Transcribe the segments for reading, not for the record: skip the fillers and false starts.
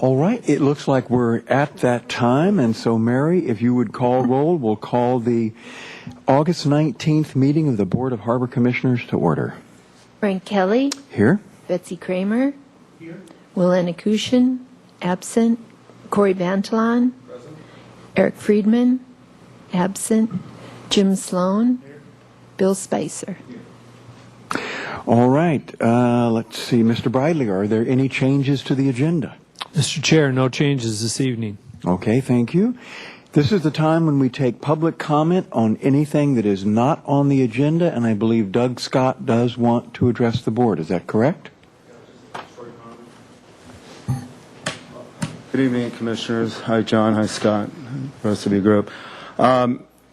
All right, it looks like we're at that time, and so Mary, if you would call roll, we'll call the August 19th meeting of the Board of Harbor Commissioners to order. Frank Kelly. Here. Betsy Kramer. Here. Will Anakushin, absent. Corey Bantalon. Present. Eric Friedman, absent. Jim Sloan. Here. Bill Spicer. Here. All right, let's see, Mr. Bradley, are there any changes to the agenda? Mr. Chair, no changes this evening. Okay, thank you. This is the time when we take public comment on anything that is not on the agenda, and I believe Doug Scott does want to address the board. Is that correct? Good evening, Commissioners. Hi, John. Hi, Scott. The rest of your group.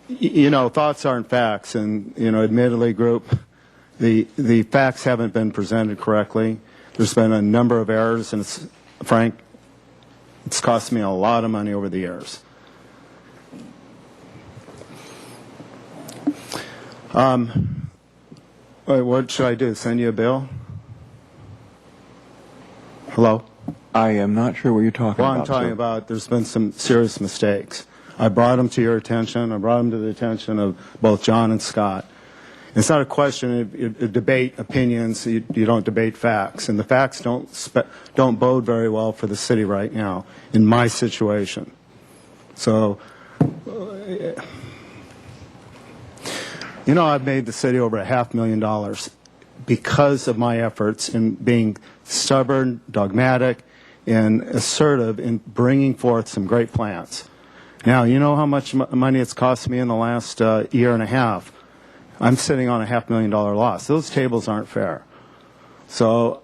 You know, thoughts aren't facts, and, you know, admittedly, group, the facts haven't been presented correctly. There's been a number of errors, and Frank, it's cost me a lot of money over the years. What should I do? Send you a bill? Hello? I am not sure what you're talking about. Well, I'm talking about there's been some serious mistakes. I brought them to your attention. I brought them to the attention of both John and Scott. It's not a question of debate opinions. You don't debate facts, and the facts don't bode very well for the city right now in my situation. So, you know, I've made the city over $500,000 because of my efforts in being stubborn, dogmatic, and assertive in bringing forth some great plans. Now, you know how much money it's cost me in the last year and a half. I'm sitting on a $500,000 loss. Those tables aren't fair. So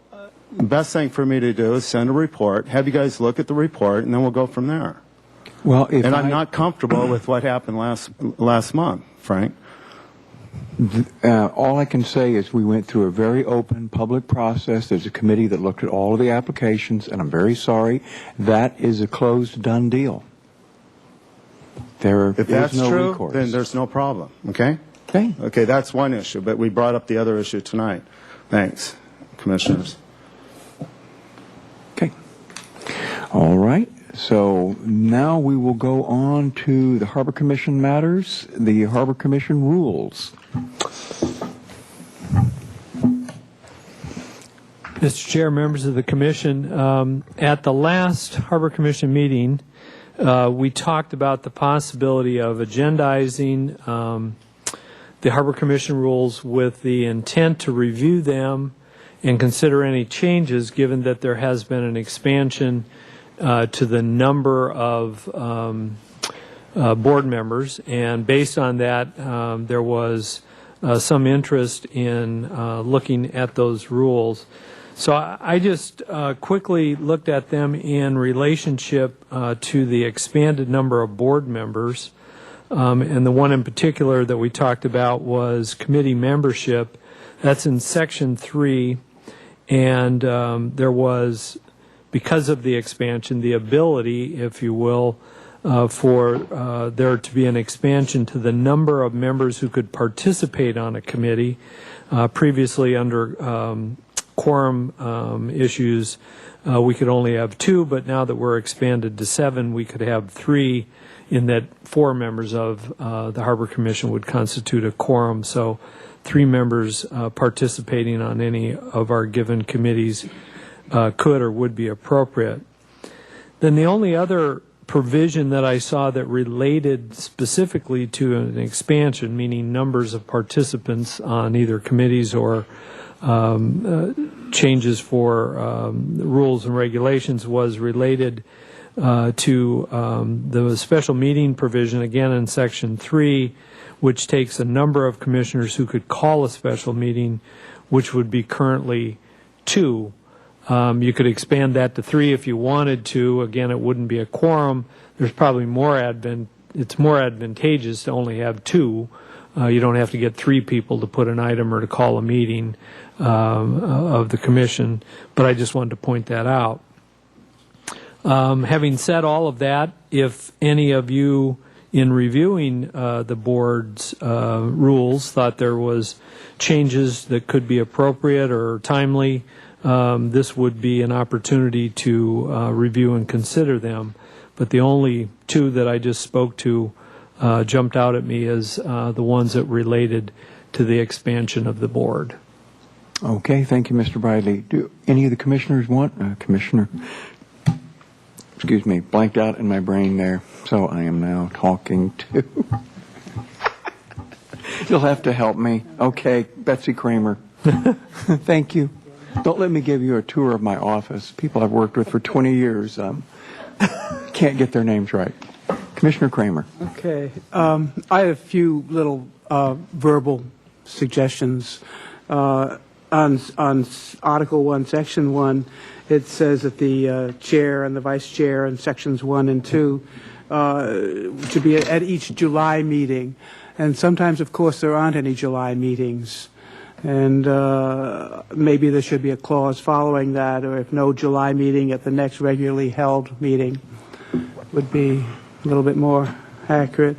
the best thing for me to do is send a report, have you guys look at the report, and then we'll go from there. Well, I'm not comfortable with what happened last month, Frank. All I can say is we went through a very open public process. There's a committee that looked at all of the applications, and I'm very sorry. That is a closed, done deal. If that's no true, recourse. then there's no problem, okay? Okay. Okay, that's one issue, but we brought up the other issue tonight. Thanks, Commissioners. Okay. All right. So now we will go on to the Harbor Commission matters, the Harbor Commission rules. Mr. Chair, members of the Commission, at the last Harbor Commission meeting, we talked about the possibility of agendizing the Harbor Commission rules with the intent to review them and consider any changes, given that there has been an expansion to the number of board members. And based on that, there was some interest in looking at those rules. So I just quickly looked at them in relationship to the expanded number of board members. And the one in particular that we talked about was committee membership. That's in Section 3. And there was, because of the expansion, the ability, if you will, for there to be an expansion to the number of members who could participate on a committee. Previously, under quorum issues, we could only have 2, but now that we're expanded to 7, we could have 3, in that 4 members of the Harbor Commission would constitute a quorum. So 3 members participating on any of our given committees could or would be appropriate. Then the only other provision that I saw that related specifically to an expansion, meaning numbers of participants on either committees or changes for rules and regulations, was related to the special meeting provision, again in Section 3, which takes a number of commissioners who could call a special meeting, which would be currently 2. You could expand that to 3 if you wanted to. Again, it wouldn't be a quorum. There's probably it's more advantageous to only have 2. You don't have to get 3 people to put an item or to call a meeting of the commission, but I just wanted to point that out. Having said all of that, if any of you in reviewing the board's rules thought there was changes that could be appropriate or timely, this would be an opportunity to review and consider them. But the only two that I just spoke to jumped out at me as the ones that related to the expansion of the board. Okay, thank you, Mr. Bradley. Do any of the commissioners want? Commissioner, excuse me, blanked out in my brain there, so I am now talking to. You'll have to help me. Okay, Betsy Kramer. Thank you. Don't let me give you a tour of my office. People I've worked with for 20 years can't get their names right. Commissioner Kramer. Okay. I have a few little verbal suggestions. On Article 1, Section 1, it says that the chair and the vice chair in Sections 1 and 2 to be at each July meeting. And sometimes, of course, there aren't any July meetings. And maybe there should be a clause following that, or if no July meeting, at the next regularly held meeting would be a little bit more accurate,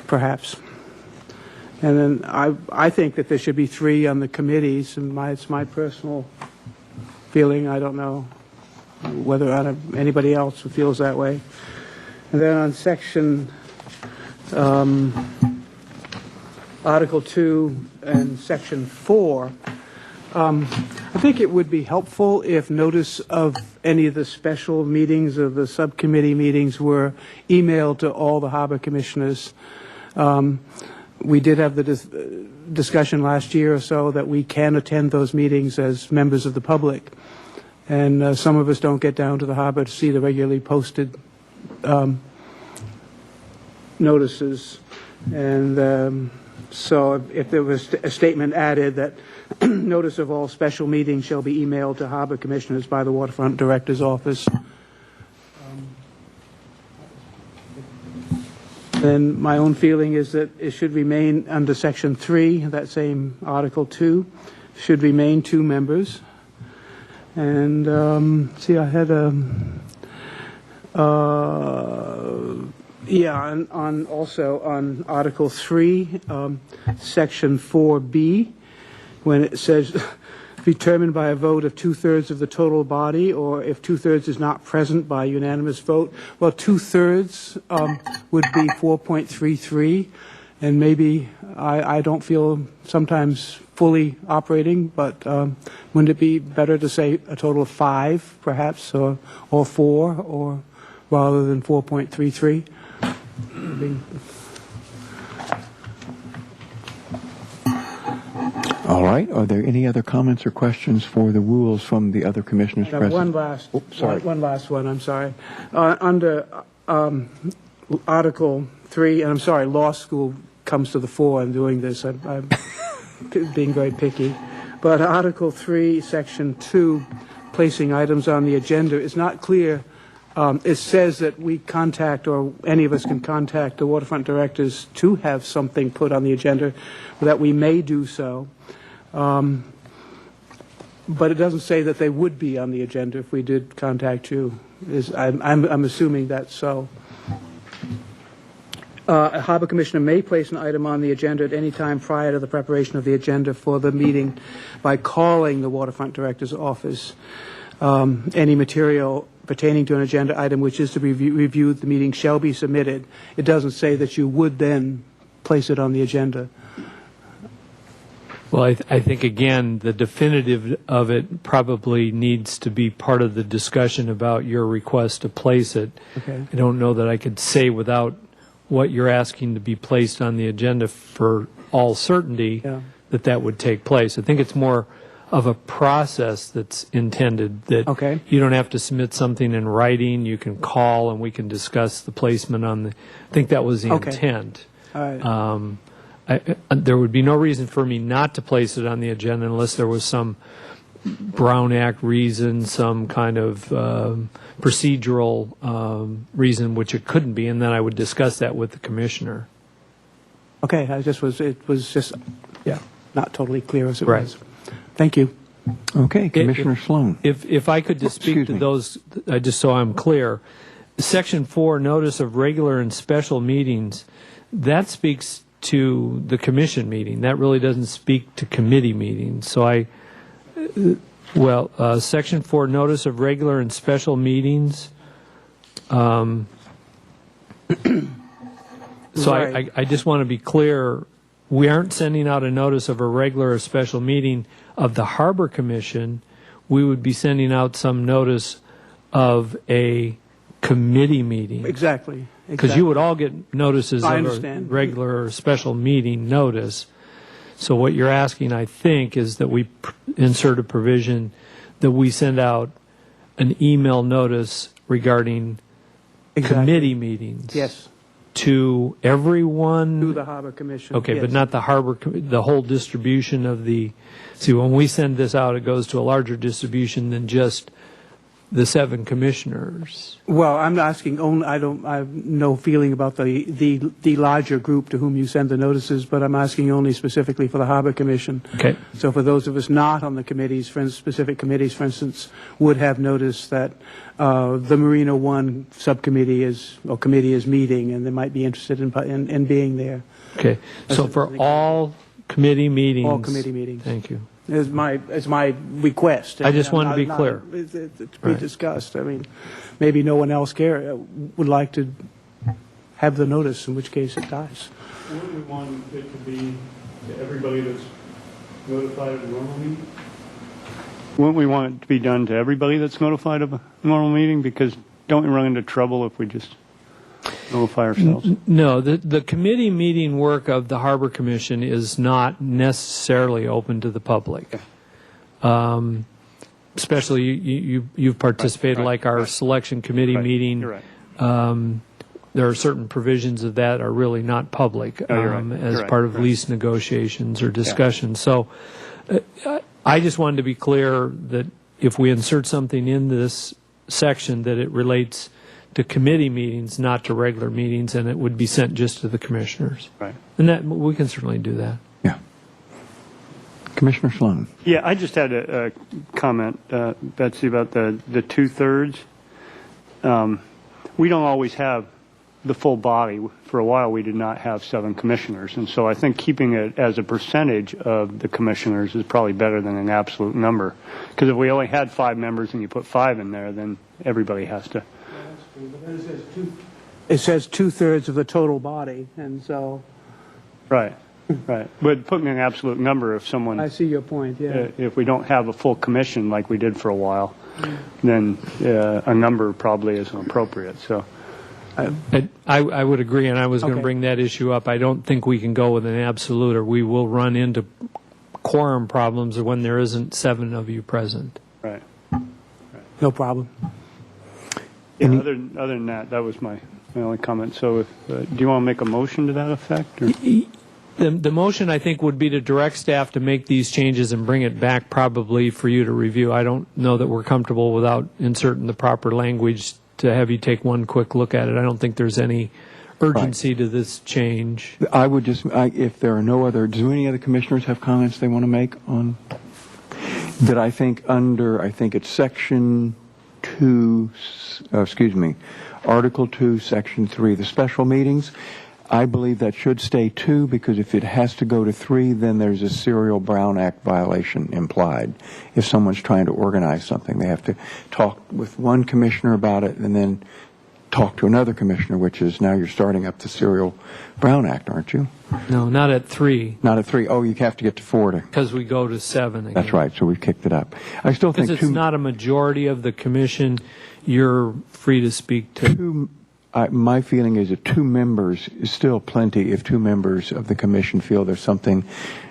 perhaps. And then I think that there should be 3 on the committees, and it's my personal feeling. I don't know whether anybody else feels that way. And then on Section Article 2 and Section 4, I think it would be helpful if notice of any of the special meetings or the subcommittee meetings were emailed to all the harbor commissioners. We did have the discussion last year or so that we can attend those meetings as members of the public. And some of us don't get down to the harbor to see the regularly posted notices. And so if there was a statement added that notice of all special meetings shall be emailed to harbor commissioners by the Waterfront Director's Office. Then my own feeling is that it should remain under Section 3, that same Article 2, should remain 2 members. And see, I had also on Article 3, Section 4B, when it says determined by a vote of 2/3 of the total body, or if 2/3 is not present by unanimous vote. Well, 2/3 would be 4.33, and maybe I don't feel sometimes fully operating, but wouldn't it be better to say a total of 5, perhaps, or 4, or rather than 4.33? All right. Are there any other comments or questions for the rules from the other commissioners present? One last, sorry. one last one. I'm sorry. Under Article 3, and I'm sorry, law school comes to the fore in doing this. I'm being very picky. But Article 3, Section 2, placing items on the agenda, is not clear. It says that we contact, or any of us can contact the waterfront directors to have something put on the agenda, that we may do so. But it doesn't say that they would be on the agenda if we did contact you. I'm assuming that's so. A harbor commissioner may place an item on the agenda at any time prior to the preparation of the agenda for the meeting by calling the waterfront director's office. Any material pertaining to an agenda item which is to be reviewed at the meeting shall be submitted. It doesn't say that you would then place it on the agenda. Well, I think, again, the definitive of it probably needs to be part of the discussion about your request to place it. Okay. I don't know that I could say without what you're asking to be placed on the agenda for all certainty that would take place. I think it's more of a process that's intended, that you don't have to submit something in writing. You can call and we can discuss the placement on the, I think that was the intent. All right. There would be no reason for me not to place it on the agenda unless there was some Brown Act reason, some kind of procedural reason, which it couldn't be, and then I would discuss that with the commissioner. Okay, it was just not totally clear as it Right. was. Thank you. Okay, Commissioner Sloan. If I could just speak to those, just so I'm clear, Section 4, notice of regular and special meetings, that speaks to the commission meeting. That really doesn't speak to committee meetings. So Well, Section 4, notice of regular and special meetings. So Right. I just want to be clear, we aren't sending out a notice of a regular or special meeting of the Harbor Commission. We would be sending out some notice of a committee meeting. Exactly. Because you would all get notices I of a understand. regular or special meeting notice. So what you're asking, I think, is that we insert a provision that we send out an email notice regarding Exactly. committee meetings. Yes, To everyone. to the Harbor Commission. Okay, but yes. not the whole distribution of the, see, when we send this out, it goes to a larger distribution than just the 7 commissioners. Well, I'm asking only, I have no feeling about the larger group to whom you send the notices, but I'm asking only specifically for the Harbor Commission. Okay. So for those of us not on the committees, specific committees, for instance, would have noticed that the Marina One subcommittee or committee is meeting, and they might be interested in being there. Okay, so for all committee meetings. All committee meetings. Thank you. Is my request. I just wanted to be clear. It's to be Right. discussed. I mean, maybe no one else would like to have the notice, in which case it dies. Wouldn't we want it to be to everybody that's notified of a normal meeting? Wouldn't we want it to be done to everybody that's notified of a normal meeting? Because don't we run into trouble if we just notify ourselves? No, the committee meeting work of the Harbor Commission is not necessarily open to the public. Especially you've participated, Right, like our right. selection committee Right, meeting. You're right. There are certain provisions of that are really not public No, you're right. as You're right. part of Right. lease negotiations or discussions. So I just wanted to be clear that if we insert something in this section, that it relates to committee meetings, not to regular meetings, and it would be sent just to the commissioners. Right. And that we can certainly do that. Yeah. Commissioner Sloan. Yeah, I just had a comment, Betsy, about the 2/3. We don't always have the full body. For a while, we did not have 7 commissioners, and so I think keeping it as a percentage of the commissioners is probably better than an absolute number. Because if we only had 5 members and you put 5 in there, then everybody has to. It says 2/3 of the total body, and so Right, right. But putting an absolute number, if someone, I see your point, yeah. if we don't have a full commission like we did for a while, then a number probably isn't appropriate, so. I would agree, and I was going to Okay. bring that issue up. I don't think we can go with an absolute, or we will run into quorum problems when there isn't 7 of you present. Right. No problem. Yeah, other than that, that was my only comment. So if, do you want to make a motion to that effect? Or? The motion, I think, would be to direct staff to make these changes and bring it back probably for you to review. I don't know that we're comfortable without inserting the proper language to have you take one quick look at it. I don't think there's any urgency to this change. I would just, if there are no other, do any other commissioners have comments they want to make on? That I think it's Section 2, Article 2, Section 3, the special meetings. I believe that should stay 2 because if it has to go to 3, then there's a Serial Brown Act violation implied. If someone's trying to organize something, they have to talk with one commissioner about it and then talk to another commissioner, which is now you're starting up the Serial Brown Act, aren't you? No, not at 3, Not at 3. Oh, you have to get to 4 to. because we go to 7 again. That's right. So we've kicked it up. I still think Since it's not a majority of the commission, you're free to speak to. my feeling is that 2 members is still plenty. If 2 members of the commission feel there's something,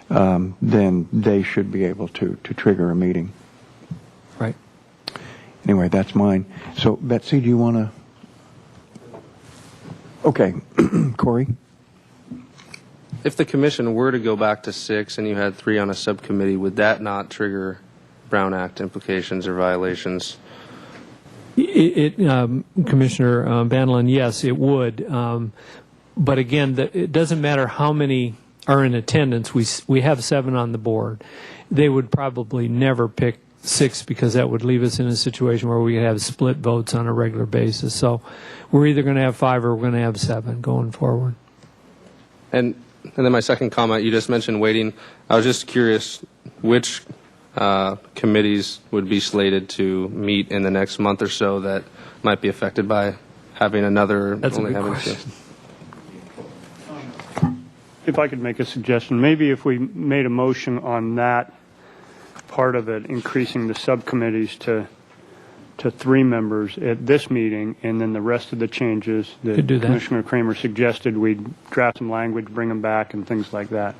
then they should be able to trigger a meeting. Right. Anyway, that's mine. So, Betsy, do you want to? Okay. Corey? If the commission were to go back to 6 and you had 3 on a subcommittee, would that not trigger Brown Act implications or violations? Commissioner Bandelin, yes, it would. But again, it doesn't matter how many are in attendance. We have 7 on the board. They would probably never pick 6 because that would leave us in a situation where we have split votes on a regular basis. So we're either going to have 5 or we're going to have 7 going forward. And then my second comment, you just mentioned waiting. I was just curious which committees would be slated to meet in the next month or so that might be affected by having another. That's a only good having question. If I could make a suggestion, maybe if we made a motion on that part of it, increasing the subcommittees to 3 members at this meeting, and then the rest of the changes that Could do that. Commissioner Kramer suggested, we'd draft some language, bring them back, and things like that.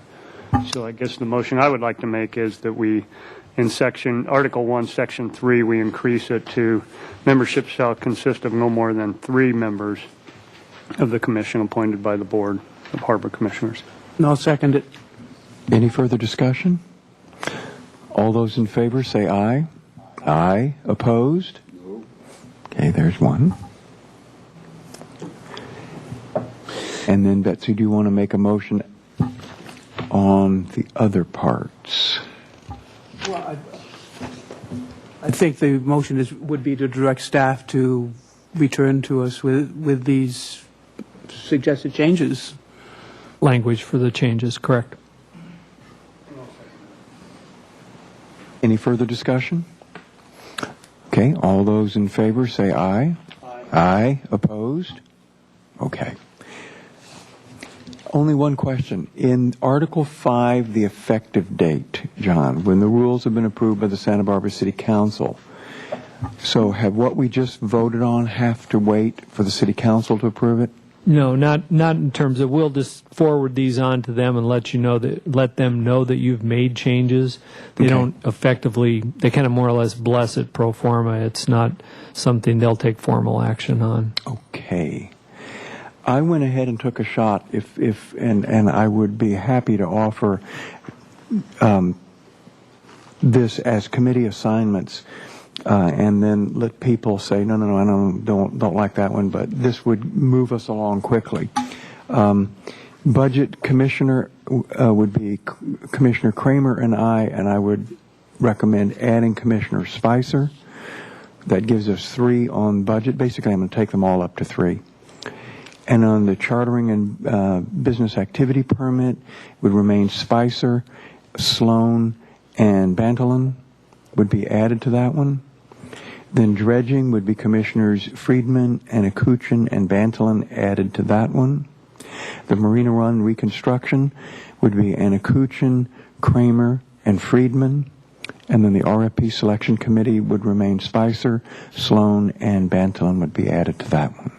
So I guess the motion I would like to make is that we, in Article 1, Section 3, we increase it to membership shall consist of no more than 3 members of the commission appointed by the Board of Harbor Commissioners. And I'll second it. Any further discussion? All those in favor say aye. Aye. Opposed? Okay, there's one. And then, Betsy, do you want to make a motion on the other parts? Well, I think the motion would be to direct staff to return to us with these suggested changes. Language for the changes, correct. Any further discussion? Okay, all those in favor say aye. Aye. Aye. Opposed? Okay. Only one question. In Article 5, the effective date, John, when the rules have been approved by the Santa Barbara City Council, so have what we just voted on have to wait for the City Council to approve it? No, not in terms of, we'll just forward these on to them and let them know that you've made changes. They Okay. don't effectively, they kind of more or less bless it pro forma. It's not something they'll take formal action on. Okay. I went ahead and took a shot and I would be happy to offer this as committee assignments, and then let people say, no, I don't like that one, but this would move us along quickly. Budget commissioner would be Commissioner Kramer and I would recommend adding Commissioner Spicer. That gives us 3 on budget. Basically, I'm going to take them all up to 3. And on the chartering and business activity permit would remain Spicer, Sloan, and Bantalin would be added to that one. Then dredging would be Commissioners Friedman and Akuchin and Bantalin added to that one. The Marina Run reconstruction would be Akuchin, Kramer, and Friedman. And then the RFP selection committee would remain Spicer, Sloan, and Bantalin would be added to that one.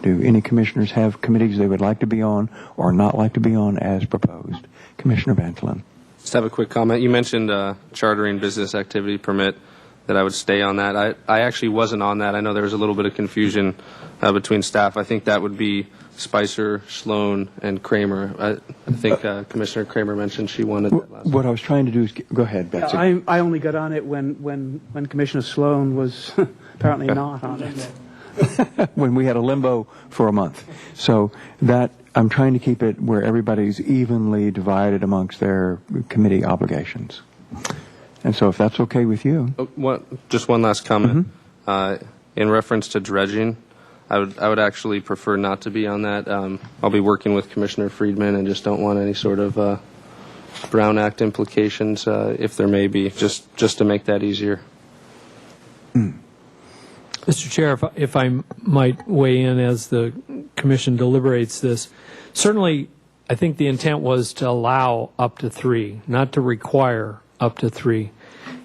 Do any commissioners have committees they would like to be on or not like to be on as proposed? Commissioner Bantalin. Just have a quick comment. You mentioned chartering business activity permit, that I would stay on that. I actually wasn't on that. I know there was a little bit of confusion between staff. I think that would be Spicer, Sloan, and Kramer. I think Commissioner Kramer mentioned she wanted that last. What I was trying to do is go ahead, Betsy. I only got on it when Commissioner Sloan was apparently not on it. When we had a limbo for a month. So that I'm trying to keep it where everybody's evenly divided amongst their committee obligations. And so if that's okay with you. Just one last comment. In reference to dredging, I would actually prefer not to be on that. I'll be working with Commissioner Friedman and just don't want any sort of Brown Act implications, if there may be, just to make that easier. Mr. Chair, if I might weigh in as the commission deliberates this, certainly I think the intent was to allow up to 3, not to require up to 3.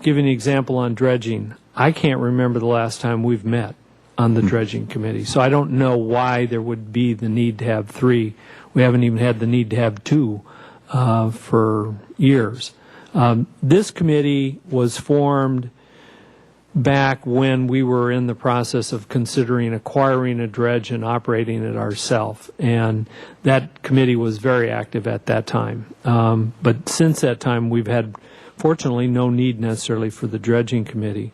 Giving an example on dredging, I can't remember the last time we've met on the dredging committee, so I don't know why there would be the need to have 3. We haven't even had the need to have 2 for years. This committee was formed back when we were in the process of considering acquiring a dredge and operating it ourselves. And that committee was very active at that time. But since that time, we've had, fortunately, no need necessarily for the dredging committee.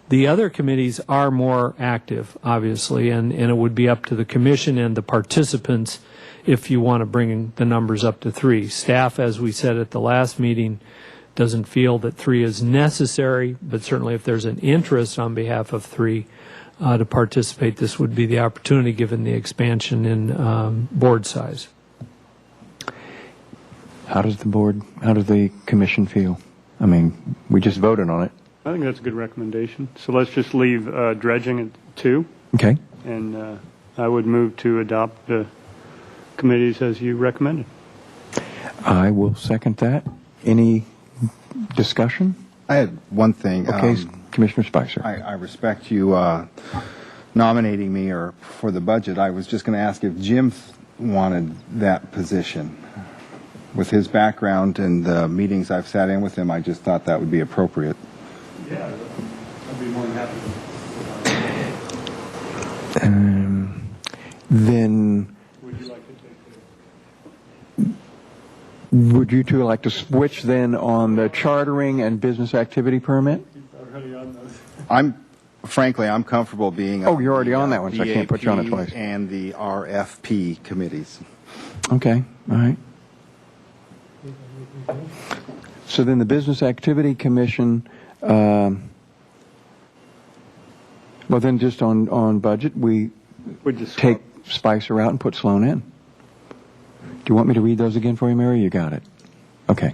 The other committees are more active, obviously, and it would be up to the commission and the participants if you want to bring the numbers up to 3. Staff, as we said at the last meeting, doesn't feel that 3 is necessary, but certainly if there's an interest on behalf of 3 to participate, this would be the opportunity given the expansion in board size. How does the commission feel? I mean, we just voted on it. I think that's a good recommendation. So let's just leave dredging at 2, Okay. and I would move to adopt the committees as you recommended. I will second that. Any discussion? I had one thing. Okay, Commissioner Spicer. I respect you nominating me or for the budget. I was just going to ask if Jim wanted that position. With his background and the meetings I've sat in with him, I just thought that would be appropriate. Yeah, I'd be more than happy. Then, Would you like to take would you two like to switch then on the chartering and business activity permit? Frankly, I'm comfortable being. Oh, you're already on that one, so I can't put you on it VAP twice. And the RFP committees. Okay, all right. So then the Business Activity Commission, well then just on budget, we Would just take Spicer out and put Sloan in. Do you want me to read those again for you, Mary? You got it. Okay.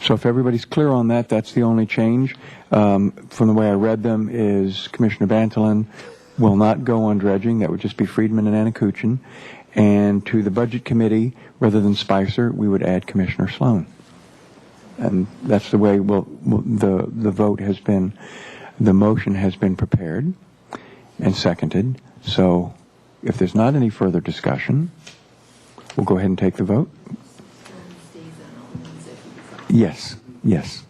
So if everybody's clear on that, that's the only change. From the way I read them is Commissioner Bantalan will not go on dredging. That would just be Friedman and Anakuchin. And to the Budget Committee, rather than Spicer, we would add Commissioner Sloan. And that's the way the vote has been, the motion has been prepared and seconded. So if there's not any further discussion, we'll go ahead and take the vote. Yes, yes.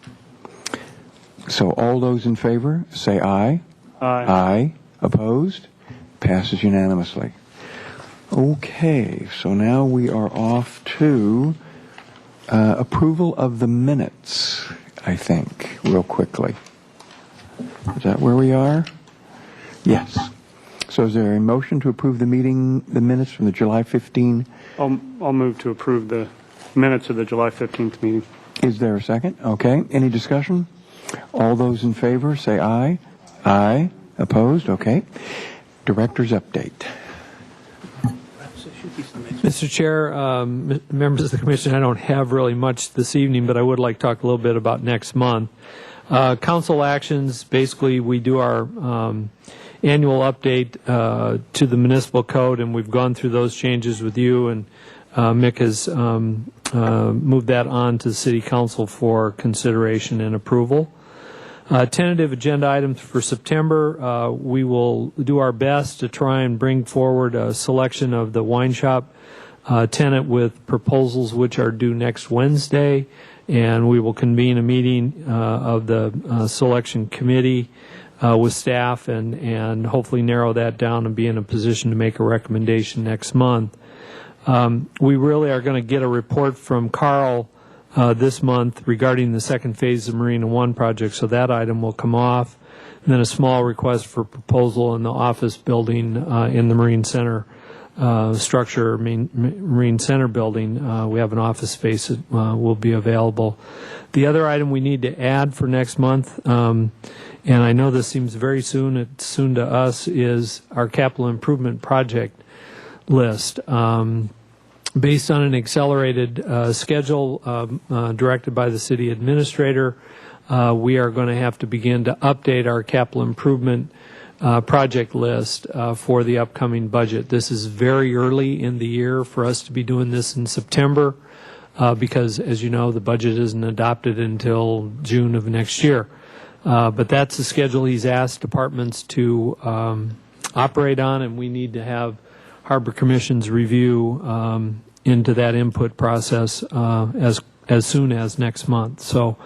So all those in favor, say aye. Aye. Aye. Opposed? Passes unanimously. Okay, so now we are off to approval of the minutes, I think, real quickly. Is that where we are? Yes. So is there a motion to approve the minutes from the July 15? I'll move to approve the minutes of the July 15th meeting. Is there a second? Okay. Any discussion? All those in favor, say aye. Aye. Opposed? Okay. Director's update. Mr. Chair, members of the Commission, I don't have really much this evening, but I would like to talk a little bit about next month. Council actions, basically we do our annual update to the municipal code, and we've gone through those changes with you, and Mick has moved that on to the City Council for consideration and approval. Tentative agenda items for September, we will do our best to try and bring forward a selection of the wine shop tenant with proposals which are due next Wednesday, and we will convene a meeting of the selection committee with staff and hopefully narrow that down and be in a position to make a recommendation next month. We really are going to get a report from Carl this month regarding the second phase of Marina One project, so that item will come off. And then a small request for proposal in the office building in the Marine Center structure, Marine Center building. We have an office space that will be available. The other item we need to add for next month, and I know this seems very soon, it's soon to us, is our capital improvement project list. Based on an accelerated schedule directed by the city administrator, we are going to have to begin to update our capital improvement project list for the upcoming budget. This is very early in the year for us to be doing this in September because, as you know, the budget isn't adopted until June of next year. But that's the schedule he's asked departments to operate on, and we need to have Harbor Commission's review into that input process as soon as next month. So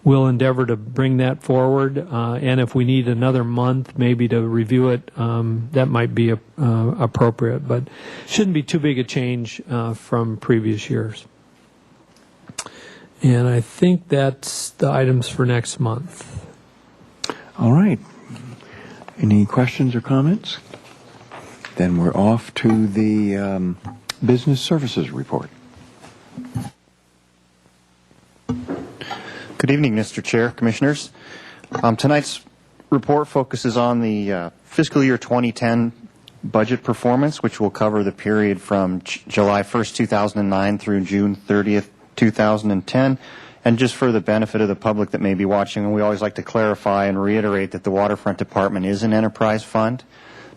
we'll endeavor to bring that forward, and if we need another month maybe to review it, that might be appropriate, but shouldn't be too big a change from previous years. And I think that's the items for next month. All right. Any questions or comments? Then we're off to the Business Services Report. Good evening, Mr. Chair, Commissioners. Tonight's report focuses on the fiscal year 2010 budget performance, which will cover the period from July 1st, 2009 through June 30th, 2010, And just for the benefit of the public that may be watching, we always like to clarify and reiterate that the Waterfront Department is an enterprise fund,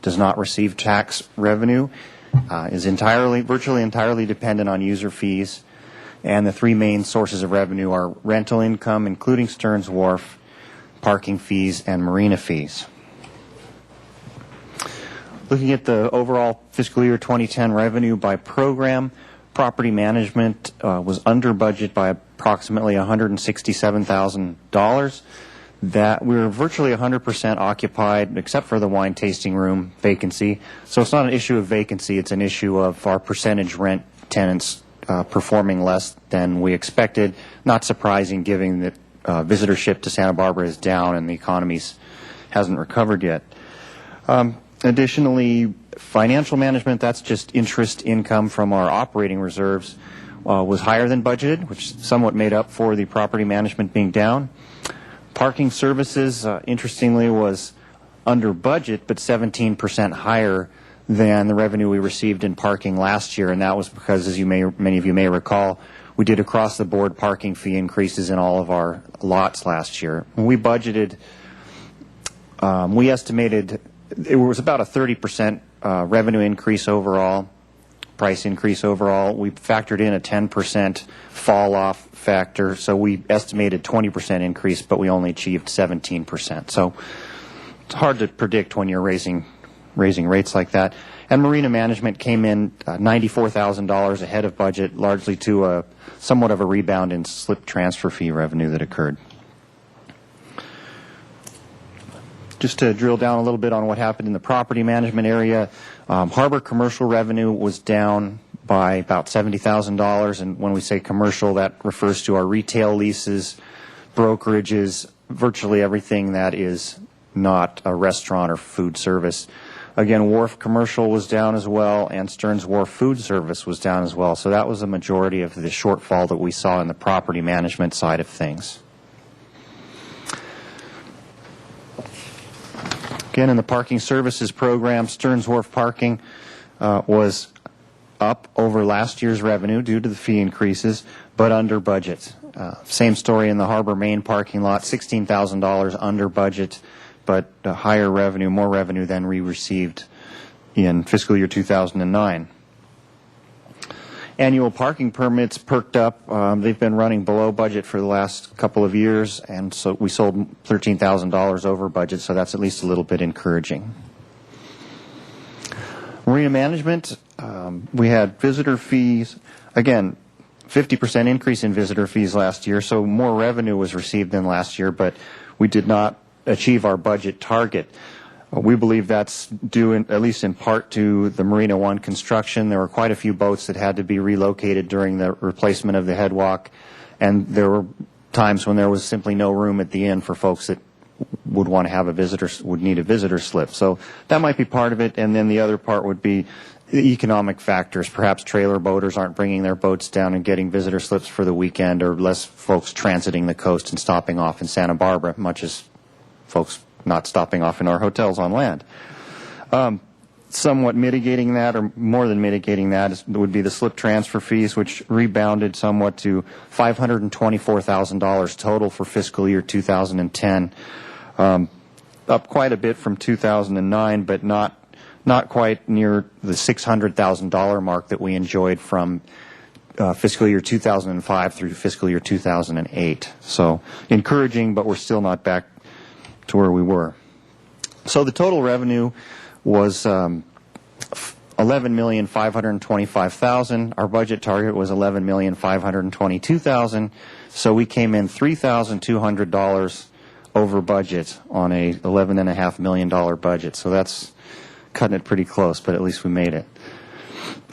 does not receive tax revenue, is virtually entirely dependent on user fees, and the three main sources of revenue are rental income, including Stearns Wharf, parking fees, and marina fees. Looking at the overall fiscal year 2010 revenue by program, property management was under budget by approximately $167,000. That we were virtually 100% occupied, except for the wine tasting room vacancy. So it's not an issue of vacancy; it's an issue of our percentage rent tenants performing less than we expected. Not surprising, given that visitorship to Santa Barbara is down and the economy hasn't recovered yet. Additionally, financial management, that's just interest income from our operating reserves, was higher than budgeted, which somewhat made up for the property management being down. Parking services, interestingly, was under budget, but 17% higher than the revenue we received in parking last year, and that was because, as many of you may recall, we did across-the-board parking fee increases in all of our lots last year. When we budgeted, we estimated it was about a 30% revenue increase overall, price increase overall. We factored in a 10% fall-off factor, so we estimated 20% increase, but we only achieved 17%. So it's hard to predict when you're raising rates like that. And marina management came in $94,000 ahead of budget, largely to somewhat of a rebound in slip transfer fee revenue that occurred. Just to drill down a little bit on what happened in the property management area, harbor commercial revenue was down by about $70,000, and when we say commercial, that refers to our retail leases, brokerages, virtually everything that is not a restaurant or food service. Again, wharf commercial was down as well, and Stearns Wharf food service was down as well. So that was the majority of the shortfall that we saw in the property management side of things. Again, in the parking services program, Stearns Wharf parking was up over last year's revenue due to the fee increases, but under budget. Same story in the Harbor Main parking lot, $16,000 under budget, but higher revenue, more revenue than we received in fiscal year 2009. Annual parking permits perked up. They've been running below budget for the last couple of years, and so we sold $13,000 over budget, so that's at least a little bit encouraging. Marina management, we had visitor fees. Again, 50% increase in visitor fees last year, so more revenue was received than last year, but we did not achieve our budget target. We believe that's due, at least in part, to the Marina One construction. There were quite a few boats that had to be relocated during the replacement of the headwalk, and there were times when there was simply no room at the inn for folks that would want to have would need a visitor slip. So that might be part of it, and then the other part would be the economic factors. Perhaps trailer boaters aren't bringing their boats down and getting visitor slips for the weekend, or less folks transiting the coast and stopping off in Santa Barbara, much as folks not stopping off in our hotels on land. Somewhat mitigating that, or more than mitigating that, would be the slip transfer fees, which rebounded somewhat to $524,000 total for fiscal year 2010, up quite a bit from 2009, but not quite near the $600,000 mark that we enjoyed from fiscal year 2005 through fiscal year 2008. So encouraging, but we're still not back to where we were. So the total revenue was $11,525,000. Our budget target was $11,522,000. So we came in $3,200 over budget on a $11.5 million budget. So that's cutting it pretty close, but at least we made it.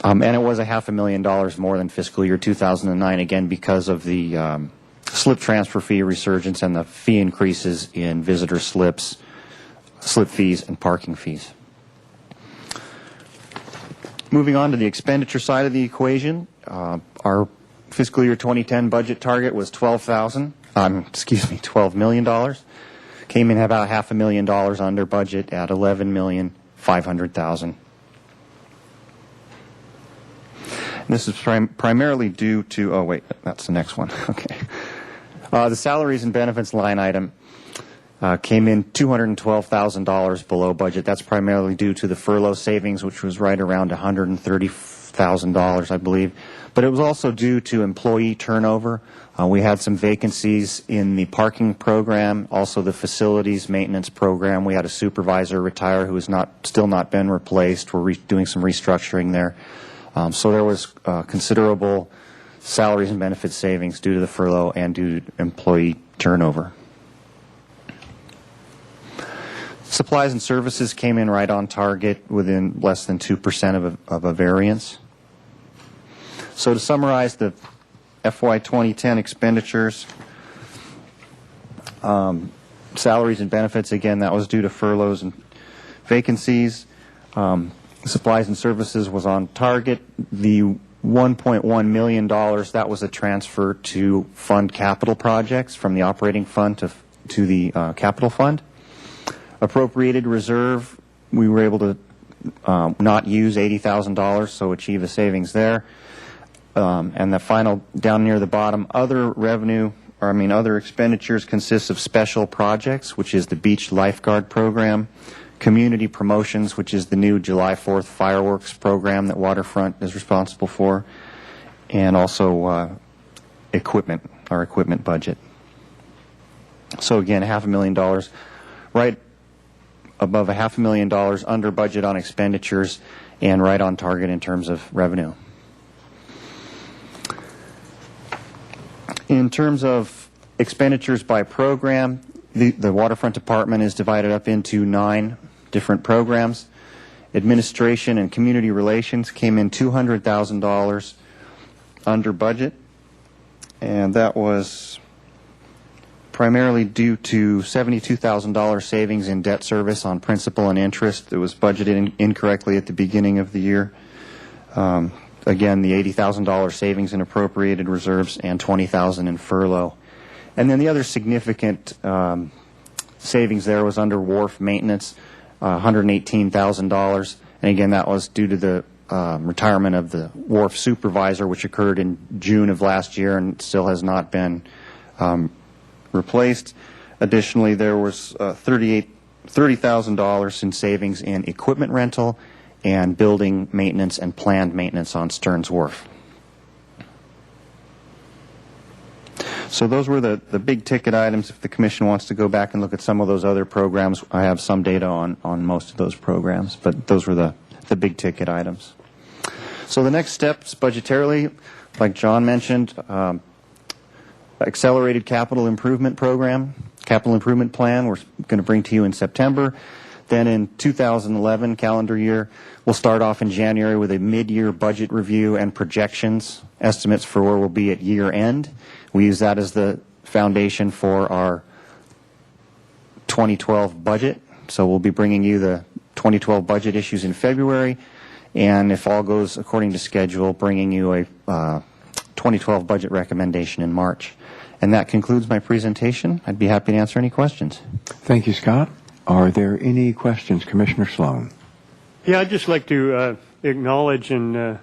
And it was $500,000 more than fiscal year 2009, again, because of the slip transfer fee resurgence and the fee increases in visitor slips, slip fees, and parking fees. Moving on to the expenditure side of the equation, our fiscal year 2010 budget target was $12 million. Came in about $500,000 under budget at $11,500,000. This is primarily due to, oh wait, that's the next one. Okay. The salaries and benefits line item came in $212,000 below budget. That's primarily due to the furlough savings, which was right around $130,000, I believe. But it was also due to employee turnover. We had some vacancies in the parking program, also the facilities maintenance program. We had a supervisor retire who has still not been replaced. We're doing some restructuring there. So there was considerable salaries and benefits savings due to the furlough and due to employee turnover. Supplies and services came in right on target within less than 2% of a variance. So to summarize the FY 2010 expenditures, salaries and benefits, again, that was due to furloughs and vacancies. Supplies and services was on target. The $1.1 million, that was a transfer to fund capital projects from the operating fund to the capital fund. Appropriated reserve, we were able to not use $80,000, so achieve a savings there. And the final, down near the bottom, other expenditures consists of special projects, which is the beach lifeguard program, community promotions, which is the new July 4th fireworks program that Waterfront is responsible for, and also equipment, our equipment budget. So again, $500,000, right above $500,000 under budget on expenditures and right on target in terms of revenue. In terms of expenditures by program, the Waterfront Department is divided up into 9 different programs. Administration and Community Relations came in $200,000 under budget, and that was primarily due to $72,000 savings in debt service on principal and interest. It was budgeted incorrectly at the beginning of the year. Again, the $80,000 savings in appropriated reserves and $20,000 in furlough. And then the other significant savings there was under wharf maintenance, $118,000. And again, that was due to the retirement of the wharf supervisor, which occurred in June of last year and still has not been replaced. Additionally, there was $30,000 in savings in equipment rental and building maintenance and planned maintenance on Stearns Wharf. So those were the big ticket items. If the Commission wants to go back and look at some of those other programs, I have some data on most of those programs, but those were the big ticket items. So the next steps budgetarily, like John mentioned, accelerated capital improvement program, capital improvement plan we're going to bring to you in September. Then in 2011 calendar year, we'll start off in January with a mid-year budget review and projections, estimates for where we'll be at year end. We use that as the foundation for our 2012 budget. So we'll be bringing you the 2012 budget issues in February, and if all goes according to schedule, bringing you a 2012 budget recommendation in March. And that concludes my presentation. I'd be happy to answer any questions. Thank you, Scott. Are there any questions? Commissioner Sloan. Yeah, I'd just like to acknowledge and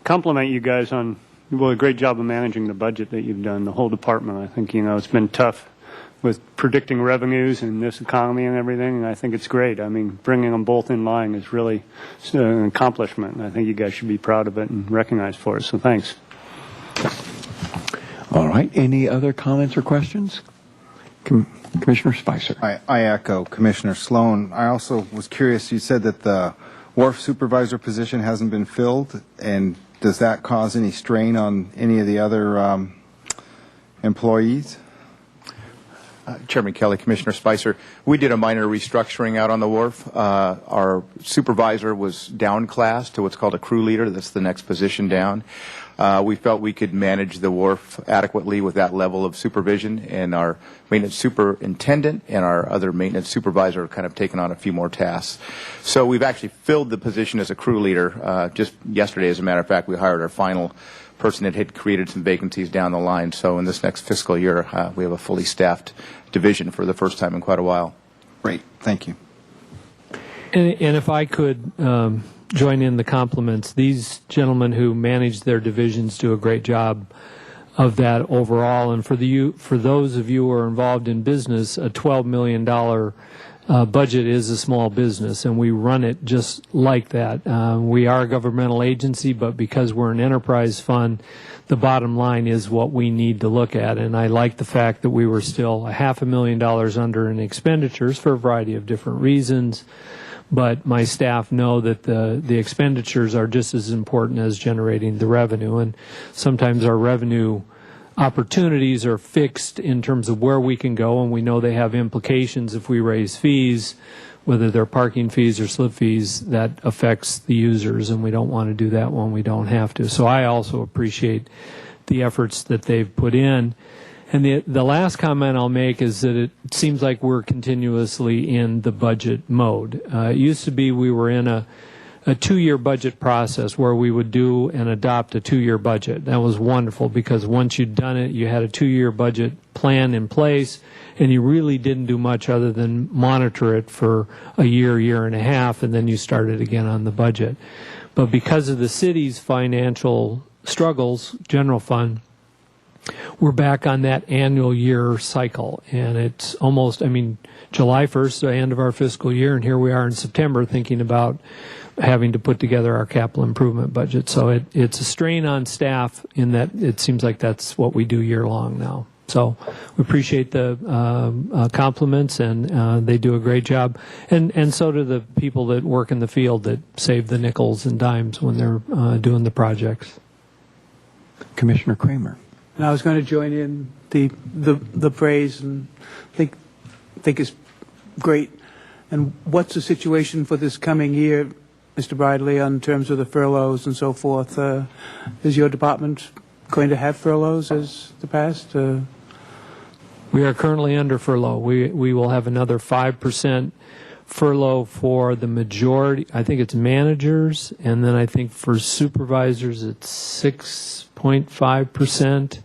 compliment you guys on a great job of managing the budget that you've done, the whole department. I think, it's been tough with predicting revenues in this economy and everything, and I think it's great. I mean, bringing them both in line is really an accomplishment, and I think you guys should be proud of it and recognized for it, so thanks. All right. Any other comments or questions? Commissioner Spicer. I echo Commissioner Sloan. I also was curious, you said that the wharf supervisor position hasn't been filled, and does that cause any strain on any of the other employees? Chairman Kelly, Commissioner Spicer, we did a minor restructuring out on the wharf. Our supervisor was downclassed to what's called a crew leader. That's the next position down. We felt we could manage the wharf adequately with that level of supervision, and our maintenance superintendent and our other maintenance supervisor have kind of taken on a few more tasks. So we've actually filled the position as a crew leader. Just yesterday, as a matter of fact, we hired our final person that had created some vacancies down the line. So in this next fiscal year, we have a fully staffed division for the first time in quite a while. Great. Thank you. And if I could join in the compliments, these gentlemen who manage their divisions do a great job of that overall. And for those of you who are involved in business, a $12 million budget is a small business, and we run it just like that. We are a governmental agency, but because we're an enterprise fund, the bottom line is what we need to look at. And I like the fact that we were still $500,000 under in expenditures for a variety of different reasons. But my staff know that the expenditures are just as important as generating the revenue. And sometimes our revenue opportunities are fixed in terms of where we can go, and we know they have implications if we raise fees, whether they're parking fees or slip fees, that affects the users, and we don't want to do that when we don't have to. So I also appreciate the efforts that they've put in. And the last comment I'll make is that it seems like we're continuously in the budget mode. It used to be we were in a 2-year budget process where we would do and adopt a 2-year budget. That was wonderful because once you'd done it, you had a 2-year budget plan in place, and you really didn't do much other than monitor it for a year and a half, and then you started again on the budget. But because of the city's financial struggles, general fund, we're back on that annual year cycle, and it's almost, July 1st, the end of our fiscal year, and here we are in September thinking about having to put together our capital improvement budget. So it's a strain on staff in that it seems like that's what we do year long now. So we appreciate the compliments, and they do a great job. And so do the people that work in the field that save the nickels and dimes when they're doing the projects. Commissioner Kramer. And I was going to join in the praise and think it's great. And what's the situation for this coming year, Mr. Bradley, in terms of the furloughs and so forth? Is your department going to have furloughs as the past? We are currently under furlough. We will have another 5% furlough for the majority. I think it's managers, and then I think for supervisors it's 6.5%,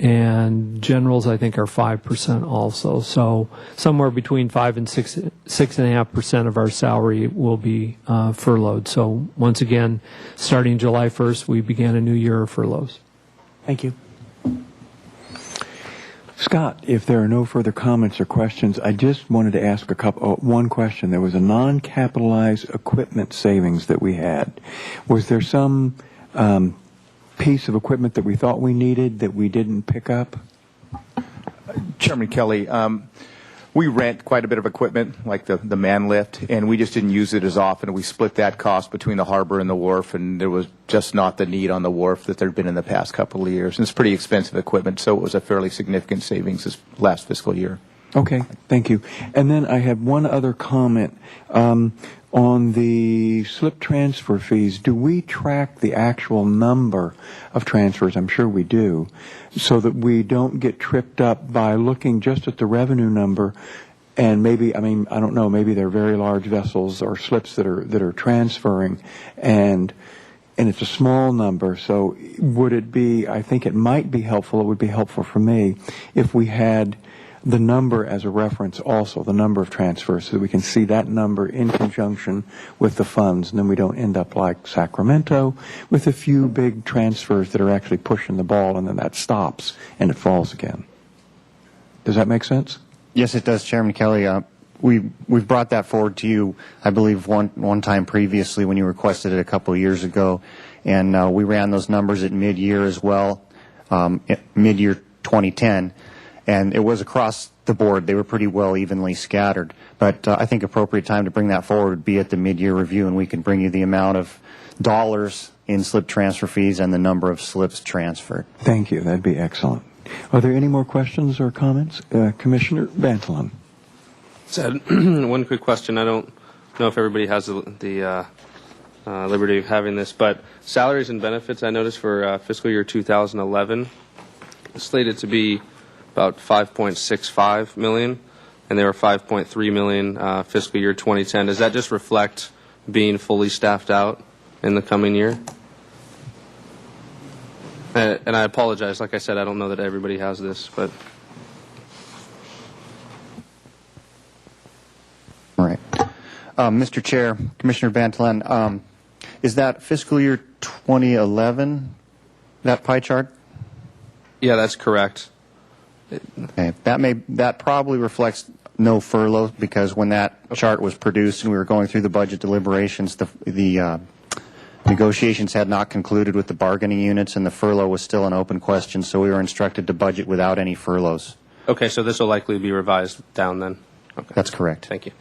and generals I think are 5% also. So somewhere between 5 and 6.5% of our salary will be furloughed. So once again, starting July 1st, we began a new year of furloughs. Thank you. Scott, if there are no further comments or questions, I just wanted to ask one question. There was a non-capitalized equipment savings that we had. Was there some piece of equipment that we thought we needed that we didn't pick up? Chairman Kelly, we rent quite a bit of equipment, like the man lift, and we just didn't use it as often. We split that cost between the harbor and the wharf, and there was just not the need on the wharf that there had been in the past couple of years. And it's pretty expensive equipment, so it was a fairly significant savings this last fiscal year. Okay, thank you. And then I have one other comment. On the slip transfer fees, do we track the actual number of transfers? I'm sure we do, so that we don't get tripped up by looking just at the revenue number. And maybe, I don't know, maybe they're very large vessels or slips that are transferring, and it's a small number. So would it be, I think it might be helpful, it would be helpful for me, if we had the number as a reference also, the number of transfers, so that we can see that number in conjunction with the funds, and then we don't end up like Sacramento with a few big transfers that are actually pushing the ball, and then that stops and it falls again. Does that make sense? Yes, it does, Chairman Kelly. We've brought that forward to you, I believe, one time previously when you requested it a couple of years ago, and we ran those numbers at mid-year as well, mid-year 2010. And it was across the board. They were pretty well evenly scattered. But I think appropriate time to bring that forward would be at the mid-year review, and we can bring you the amount of dollars in slip transfer fees and the number of slips transferred. Thank you. That'd be excellent. Are there any more questions or comments? Commissioner Bantalan. One quick question. I don't know if everybody has the liberty of having this, but salaries and benefits, I noticed for fiscal year 2011, slated to be about $5.65 million, and they were $5.3 million fiscal year 2010. Does that just reflect being fully staffed out in the coming year? And I apologize. Like I said, I don't know that everybody has this, but. All right. Mr. Chair, Commissioner Bantalan, is that fiscal year 2011, that pie chart? Yeah, that's correct. Okay. That probably reflects no furlough, because when that chart was produced and we were going through the budget deliberations, the negotiations had not concluded with the bargaining units, and the furlough was still an open question, so we were instructed to budget without any furloughs. Okay, so this will likely be revised down then. Okay. That's correct. Thank you.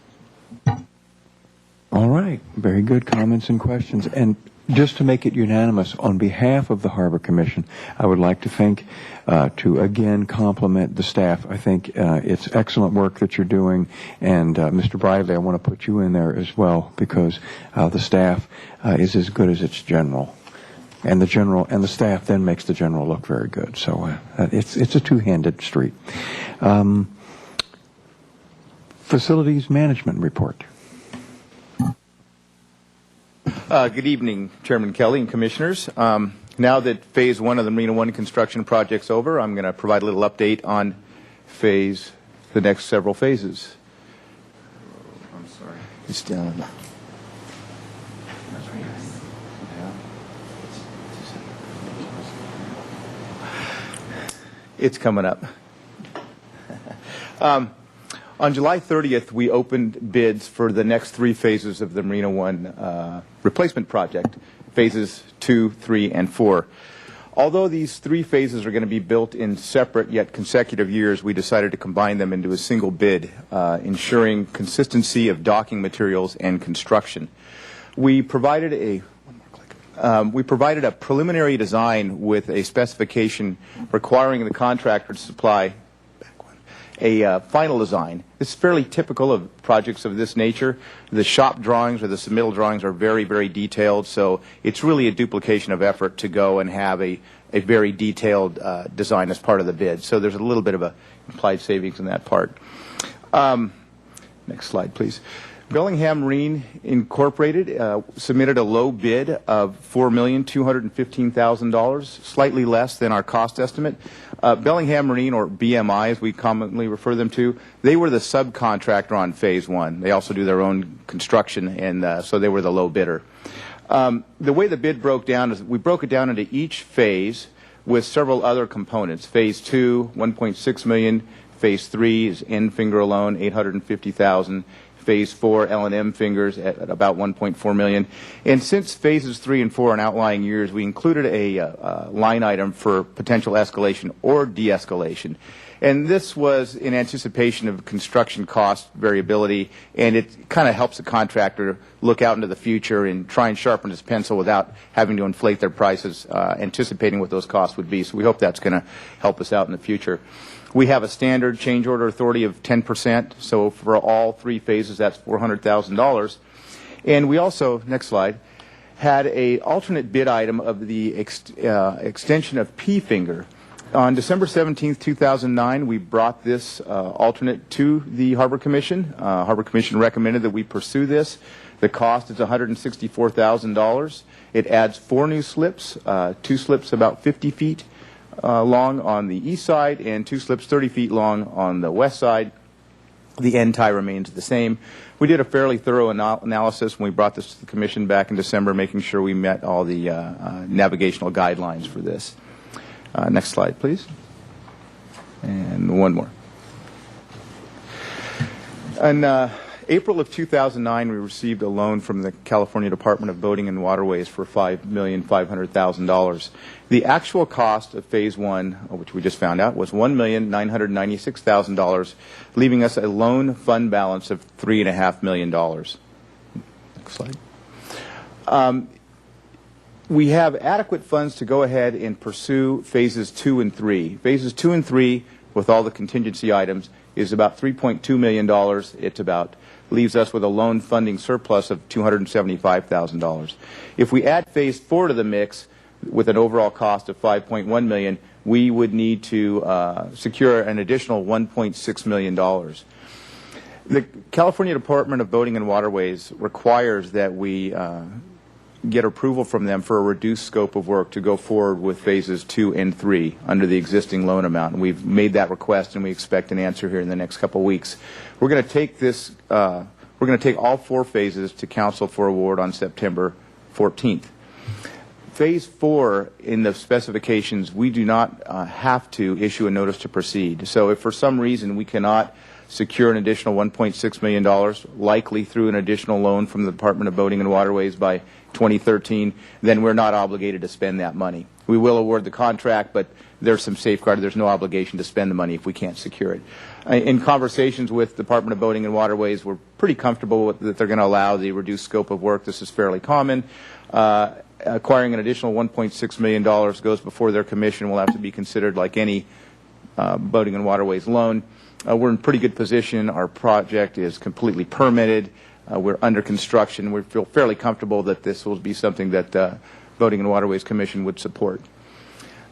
All right. Very good comments and questions. And just to make it unanimous, on behalf of the Harbor Commission, I would like to again compliment the staff. I think it's excellent work that you're doing. And Mr. Bradley, I want to put you in there as well, because the staff is as good as its general. And the staff then makes the general look very good. So it's a two-handed street. Facilities management report. Good evening, Chairman Kelly and Commissioners. Now that Phase 1 of the Marina One construction project's over, I'm going to provide a little update on the next several phases. I'm sorry. It's down. It's coming up. On July 30th, we opened bids for the next 3 phases of the Marina One replacement project, phases 2, 3, and 4. Although these 3 phases are going to be built in separate yet consecutive years, we decided to combine them into a single bid, ensuring consistency of docking materials and construction. We provided a preliminary design with a specification requiring the contractor to supply a final design. This is fairly typical of projects of this nature. The shop drawings or the submittal drawings are very, very detailed, so it's really a duplication of effort to go and have a very detailed design as part of the bid. So there's a little bit of a implied savings in that part. Next slide, please. Bellingham Marine Incorporated submitted a low bid of $4,215,000, slightly less than our cost estimate. Bellingham Marine, or BMI as we commonly refer them to, they were the subcontractor on Phase 1. They also do their own construction, and so they were the low bidder. The way the bid broke down is we broke it down into each phase with several other components. Phase 2, $1.6 million. Phase 3 is end finger alone, $850,000. Phase 4 L&M fingers at about $1.4 million. And since phases 3 and 4 in outlying years, we included a line item for potential escalation or de-escalation. And this was in anticipation of construction cost variability, and it kind of helps the contractor look out into the future and try and sharpen his pencil without having to inflate their prices, anticipating what those costs would be. So we hope that's going to help us out in the future. We have a standard change order authority of 10%, so for all 3 phases, that's $400,000. And we also, next slide, had an alternate bid item of the extension of P-Finger. On December 17th, 2009, we brought this alternate to the Harbor Commission. Harbor Commission recommended that we pursue this. The cost is $164,000. It adds 4 new slips, 2 slips about 50 feet. Long on the east side and 2 slips 30 feet long on the west side. The end tie remains the same. We did a fairly thorough analysis when we brought this to the Commission back in December, making sure we met all the navigational guidelines for this. Next slide, please. And one more. In April of 2009, we received a loan from the California Department of Boating and Waterways for $5,500,000. The actual cost of Phase 1, which we just found out, was $1,996,000, leaving us a loan fund balance of $3.5 million. Next slide. We have adequate funds to go ahead and pursue Phases 2 and 3. Phases 2 and 3, with all the contingency items, is about $3.2 million. It's about leaves us with a loan funding surplus of $275,000. If we add Phase 4 to the mix with an overall cost of $5.1 million, we would need to secure an additional $1.6 million. The California Department of Boating and Waterways requires that we get approval from them for a reduced scope of work to go forward with Phases 2 and 3 under the existing loan amount. And we've made that request, and we expect an answer here in the next couple of weeks. We're going to take this. We're going to take all 4 phases to Council for award on September 14th. Phase 4 in the specifications, we do not have to issue a notice to proceed. So if for some reason we cannot secure an additional $1.6 million, likely through an additional loan from the Department of Boating and Waterways by 2013, then we're not obligated to spend that money. We will award the contract, but there's some safeguard. There's no obligation to spend the money if we can't secure it. In conversations with the Department of Boating and Waterways, we're pretty comfortable that they're going to allow the reduced scope of work. This is fairly common. Acquiring an additional $1.6 million goes before their commission. Will have to be considered like any Boating and Waterways loan. We're in pretty good position. Our project is completely permitted. We're under construction. We feel fairly comfortable that this will be something that Boating and Waterways Commission would support.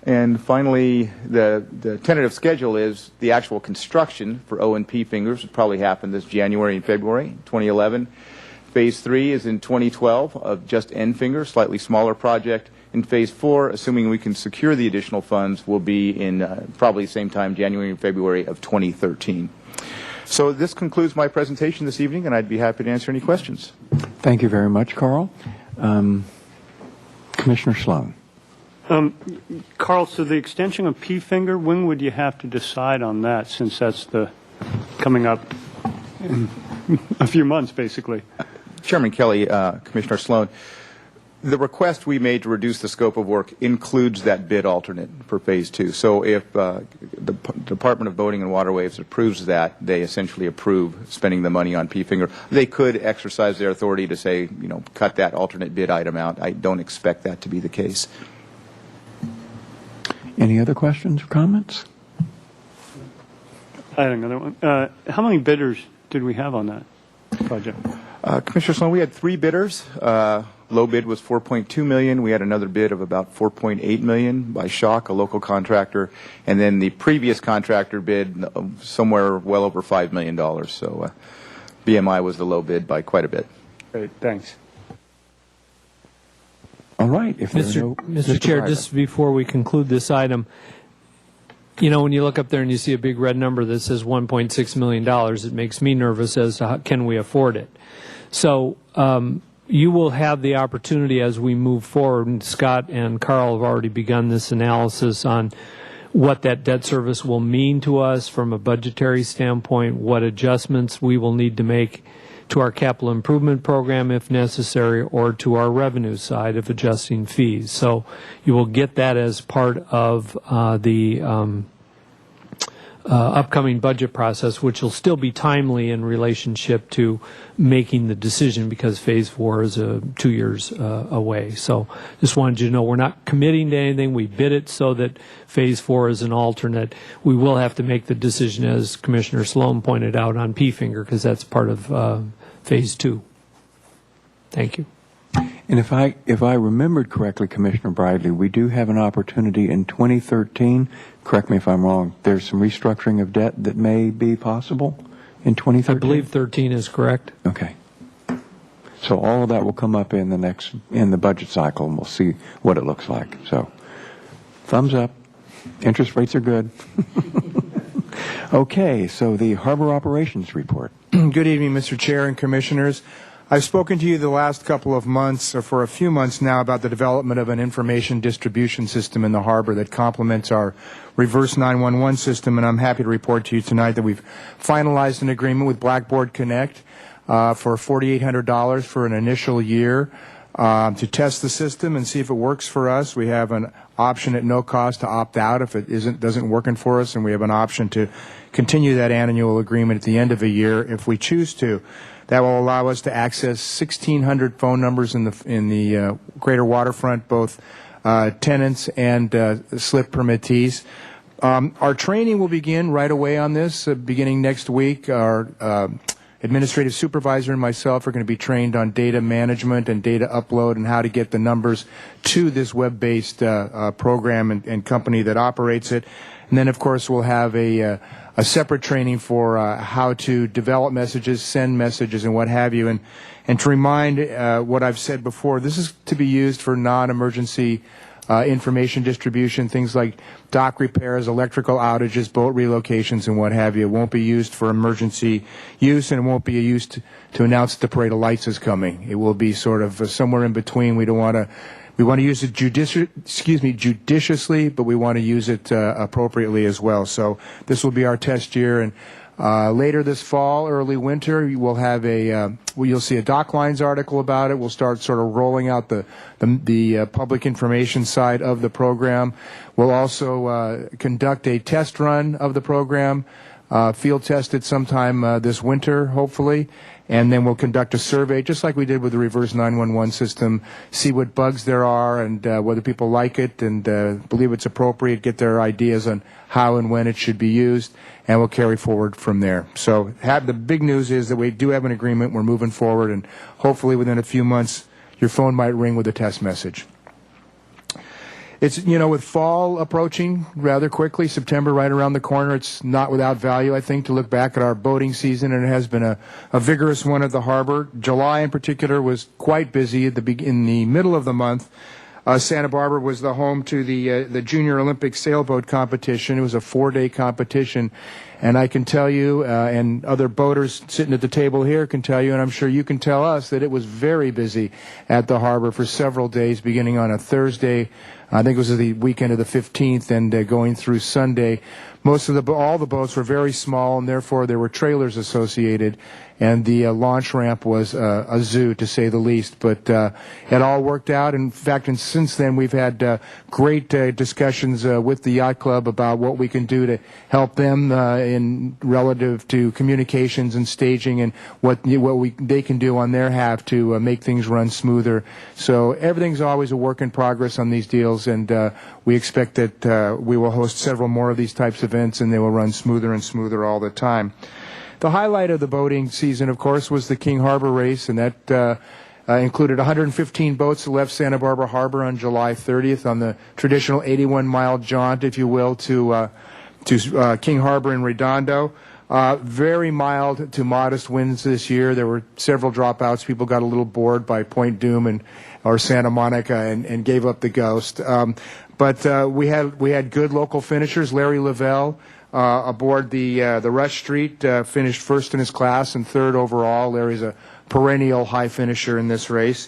And finally, the tentative schedule is the actual construction for O&P Fingers would probably happen this January and February 2011. Phase 3 is in 2012 of just End Finger, slightly smaller project. In Phase 4, assuming we can secure the additional funds, will be in probably the same time, January and February of 2013. So this concludes my presentation this evening, and I'd be happy to answer any questions. Thank you very much, Carl. Commissioner Sloan. Carl, so the extension of P-Finger, when would you have to decide on that, since that's coming up in a few months, basically? Chairman Kelly, Commissioner Sloan, the request we made to reduce the scope of work includes that bid alternate for Phase 2. So if the Department of Boating and Waterways approves that, they essentially approve spending the money on P-Finger. They could exercise their authority to say, you know, cut that alternate bid item out. I don't expect that to be the case. Any other questions or comments? I had another one. How many bidders did we have on that project? Commissioner Sloan, we had 3 bidders. Low bid was $4.2 million. We had another bid of about $4.8 million by Shock, a local contractor, and then the previous contractor bid somewhere well over $5 million. So BMI was the low bid by quite a bit. Great, thanks. All right. If Mr. Chair, just before we conclude this item, you know, when you look up there and you see a big red number that says $1.6 million, it makes me nervous as to how can we afford it. So you will have the opportunity as we move forward, and Scott and Carl have already begun this analysis on what that debt service will mean to us from a budgetary standpoint, what adjustments we will need to make to our capital improvement program if necessary, or to our revenue side of adjusting fees. So you will get that as part of the upcoming budget process, which will still be timely in relationship to making the decision because Phase 4 is 2 years away. So just wanted you to know we're not committing to anything. We bid it so that Phase 4 is an alternate. We will have to make the decision, as Commissioner Sloan pointed out, on P-Finger because that's part of Phase 2. Thank you. And if I remembered correctly, Commissioner Bradley, we do have an opportunity in 2013. Correct me if I'm wrong. There's some restructuring of debt that may be possible in 2013. I believe 13 is correct. Okay. So all of that will come up in the budget cycle, and we'll see what it looks like. So, thumbs up. Interest rates are good. Okay. So the Harbor Operations Report. Good evening, Mr. Chair and Commissioners. I've spoken to you the last couple of months, or for a few months now, about the development of an information distribution system in the harbor that complements our reverse 911 system, and I'm happy to report to you tonight that we've finalized an agreement with Blackboard Connect for $4,800 for an initial year to test the system and see if it works for us. We have an option at no cost to opt out if it doesn't working for us, and we have an option to continue that annual agreement at the end of a year if we choose to. That will allow us to access 1,600 phone numbers in the greater waterfront, both tenants and slip permittees. Our training will begin right away on this, beginning next week. Our administrative supervisor and myself are going to be trained on data management and data upload and how to get the numbers to this web-based program and company that operates it. And then, of course, we'll have a separate training for how to develop messages, send messages, and what have you. And to remind what I've said before, this is to be used for non-emergency information distribution, things like dock repairs, electrical outages, boat relocations, and what have you. It won't be used for emergency use, and it won't be used to announce that the parade of lights is coming. It will be sort of somewhere in between. We We want to use it judiciously, but we want to use it appropriately as well. So this will be our test year, and later this fall, early winter, we'll have you'll see a Dock Lines article about it. We'll start sort of rolling out the public information side of the program. We'll also conduct a test run of the program, field test it sometime this winter, hopefully, and then we'll conduct a survey, just like we did with the reverse 911 system, see what bugs there are and whether people like it and believe it's appropriate, get their ideas on how and when it should be used, and we'll carry forward from there. So the big news is that we do have an agreement. We're moving forward, and hopefully within a few months, your phone might ring with a test message. It's, with fall approaching rather quickly, September right around the corner, it's not without value, I think, to look back at our boating season, and it has been a vigorous one at the harbor. July, in particular, was quite busy in the middle of the month. Santa Barbara was the home to the Junior Olympic Sailboat Competition. It was a 4-day competition, and I can tell you, and other boaters sitting at the table here can tell you, and I'm sure you can tell us, that it was very busy at the harbor for several days, beginning on a Thursday. I think it was the weekend of the 15th and going through Sunday. All the boats were very small, and therefore there were trailers associated, and the launch ramp was a zoo, to say the least. But it all worked out. In fact, and since then we've had great discussions with the Yacht Club about what we can do to help them in relative to communications and staging, and what they can do on their half to make things run smoother. So everything's always a work in progress on these deals, and we expect that we will host several more of these types of events, and they will run smoother and smoother all the time. The highlight of the boating season, of course, was the King Harbor race, and that included 115 boats that left Santa Barbara Harbor on July 30th on the traditional 81-mile jaunt, if you will, to King Harbor in Redondo. Very mild to modest winds this year. There were several dropouts. People got a little bored by Point Doom or Santa Monica and gave up the ghost. But we had good local finishers. Larry Lavelle aboard the Rush Street finished first in his class and third overall. Larry's a perennial high finisher in this race.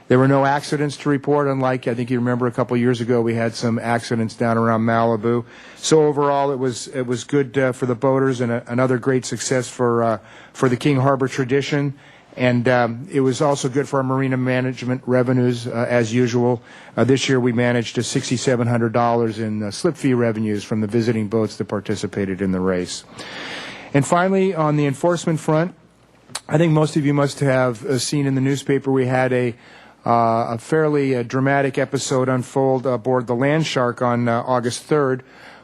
There were no accidents to report, unlike, I think you remember a couple years ago, we had some accidents down around Malibu. So overall, it was good for the boaters, and another great success for the King Harbor tradition. And it was also good for our marina management revenues, as usual. This year we managed $6,700 in slip fee revenues from the visiting boats that participated in the race. And finally, on the enforcement front, I think most of you must have seen in the newspaper we had a fairly dramatic episode unfold aboard the Landshark on August 3rd,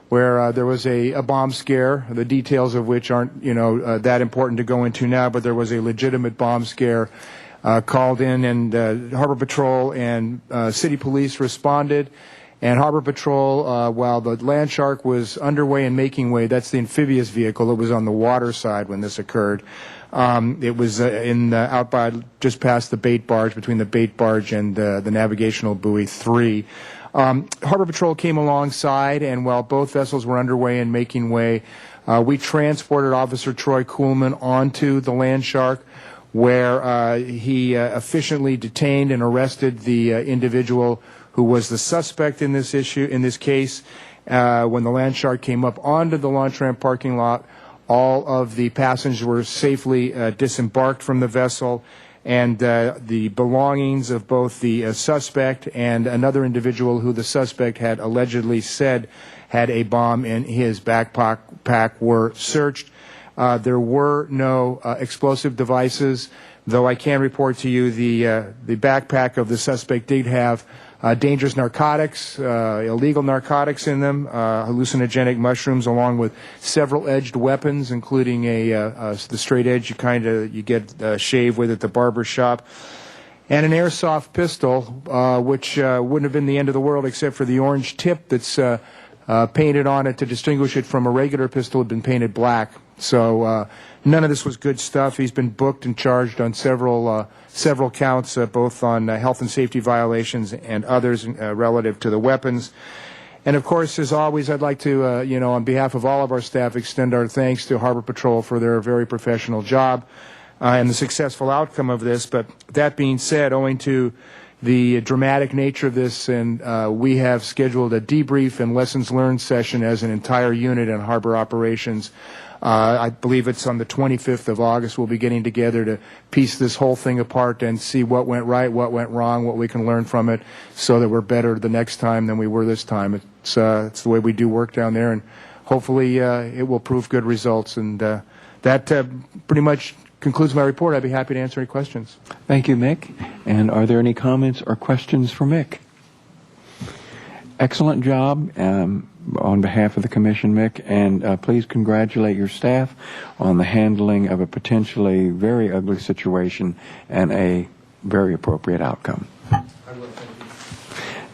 where there was a bomb scare, the details of which aren't that important to go into now, but there was a legitimate bomb scare called in, and Harbor Patrol and City Police responded. And Harbor Patrol, while the Landshark was underway and making way, that's the amphibious vehicle, it was on the water side when this occurred. It was out by just past the bait barge, between the bait barge and the navigational buoy 3. Harbor Patrol came alongside, and while both vessels were underway and making way, we transported Officer Troy Kuhlman onto the Landshark, where he efficiently detained and arrested the individual who was the suspect in this case. When the Landshark came up onto the launch ramp parking lot, all of the passengers were safely disembarked from the vessel, and the belongings of both the suspect and another individual who the suspect had allegedly said had a bomb in his backpack were searched. There were no explosive devices, though I can report to you the backpack of the suspect did have dangerous narcotics, illegal narcotics in them, hallucinogenic mushrooms, along with several edged weapons, including the straight edge you get shaved with at the barber shop, and an airsoft pistol, which wouldn't have been the end of the world except for the orange tip that's painted on it to distinguish it from a regular pistol had been painted black. So none of this was good stuff. He's been booked and charged on several counts, both on health and safety violations and others relative to the weapons. And of course, as always, I'd like to, on behalf of all of our staff, extend our thanks to Harbor Patrol for their very professional job and the successful outcome of this. But that being said, owing to the dramatic nature of this, and we have scheduled a debrief and lessons learned session as an entire unit in harbor operations. I believe it's on the 25th of August. We'll be getting together to piece this whole thing apart and see what went right, what went wrong, what we can learn from it, so that we're better the next time than we were this time. It's the way we do work down there, and hopefully it will prove good results. And that pretty much concludes my report. I'd be happy to answer any questions. Thank you, Mick. And are there any comments or questions for Mick? Excellent job on behalf of the Commission, Mick, and please congratulate your staff on the handling of a potentially very ugly situation and a very appropriate outcome.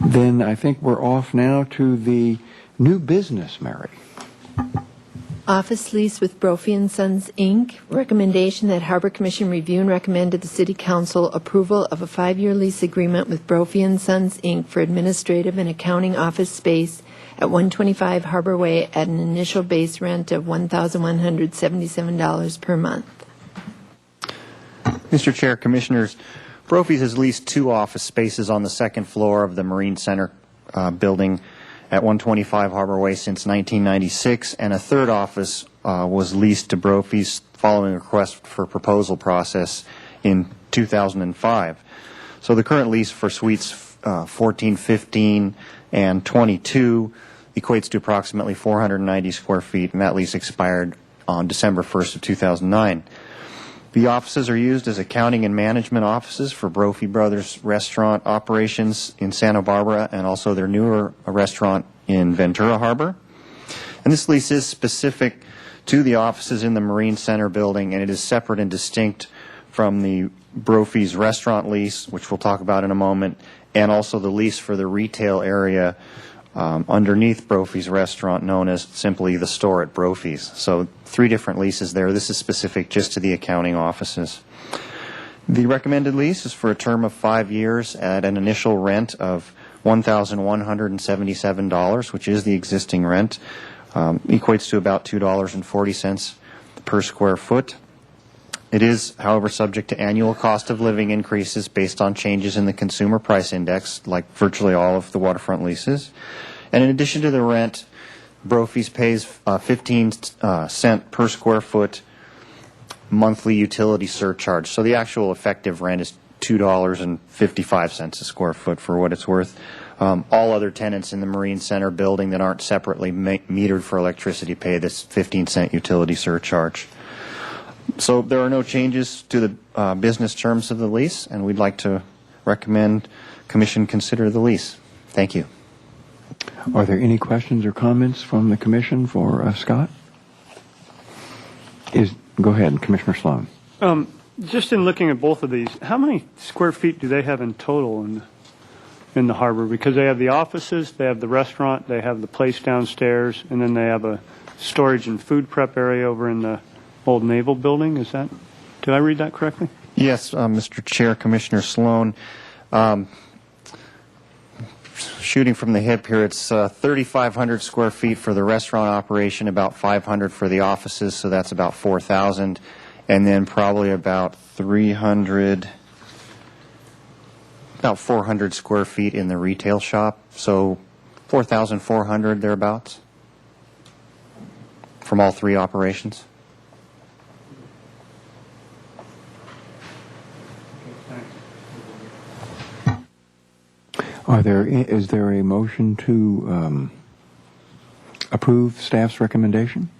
Then I think we're off now to the new business, Mary. Office lease with Brophy & Sons, Inc. Recommendation that Harbor Commission review and recommend to the City Council approval of a 5-year lease agreement with Brophy & Sons, Inc. for administrative and accounting office space at 125 Harbor Way at an initial base rent of $1,177 per month. Mr. Chair, Commissioners, Brophy's has leased 2 office spaces on the second floor of the Marine Center building at 125 Harbor Way since 1996, and a 3rd office was leased to Brophy's following a request for proposal process in 2005. So the current lease for suites 14, 15, and 22 equates to approximately 490 square feet, and that lease expired on December 1st of 2009. The offices are used as accounting and management offices for Brophy Brothers restaurant operations in Santa Barbara and also their newer restaurant in Ventura Harbor. And this lease is specific to the offices in the Marine Center building, and it is separate and distinct from the Brophy's restaurant lease, which we'll talk about in a moment, and also the lease for the retail area underneath Brophy's restaurant, known as simply the store at Brophy's. So 3 different leases there. This is specific just to the accounting offices. The recommended lease is for a term of 5 years at an initial rent of $1,177, which is the existing rent. Equates to about $2.40 per square foot. It is, however, subject to annual cost of living increases based on changes in the consumer price index, like virtually all of the waterfront leases. And in addition to the rent, Brophy's pays 15 cent per square foot monthly utility surcharge. So the actual effective rent is $2.55 a square foot, for what it's worth. All other tenants in the Marine Center building that aren't separately metered for electricity pay this 15-cent utility surcharge. So there are no changes to the business terms of the lease, and we'd like to recommend Commission consider the lease. Thank you. Are there any questions or comments from the Commission for Scott? Go ahead, Commissioner Sloan. Just in looking at both of these, how many square feet do they have in total in the harbor? Because they have the offices, they have the restaurant, they have the place downstairs, and then they have a storage and food prep area over in the old naval building. Did I read that correctly? Yes, Mr. Chair, Commissioner Sloan. Shooting from the hip here, it's 3,500 square feet for the restaurant operation, about 500 for the offices, so that's about 4,000, and then probably about 400 square feet in the retail shop, so 4,400 thereabouts from all 3 operations. Is there a motion to approve staff's recommendation?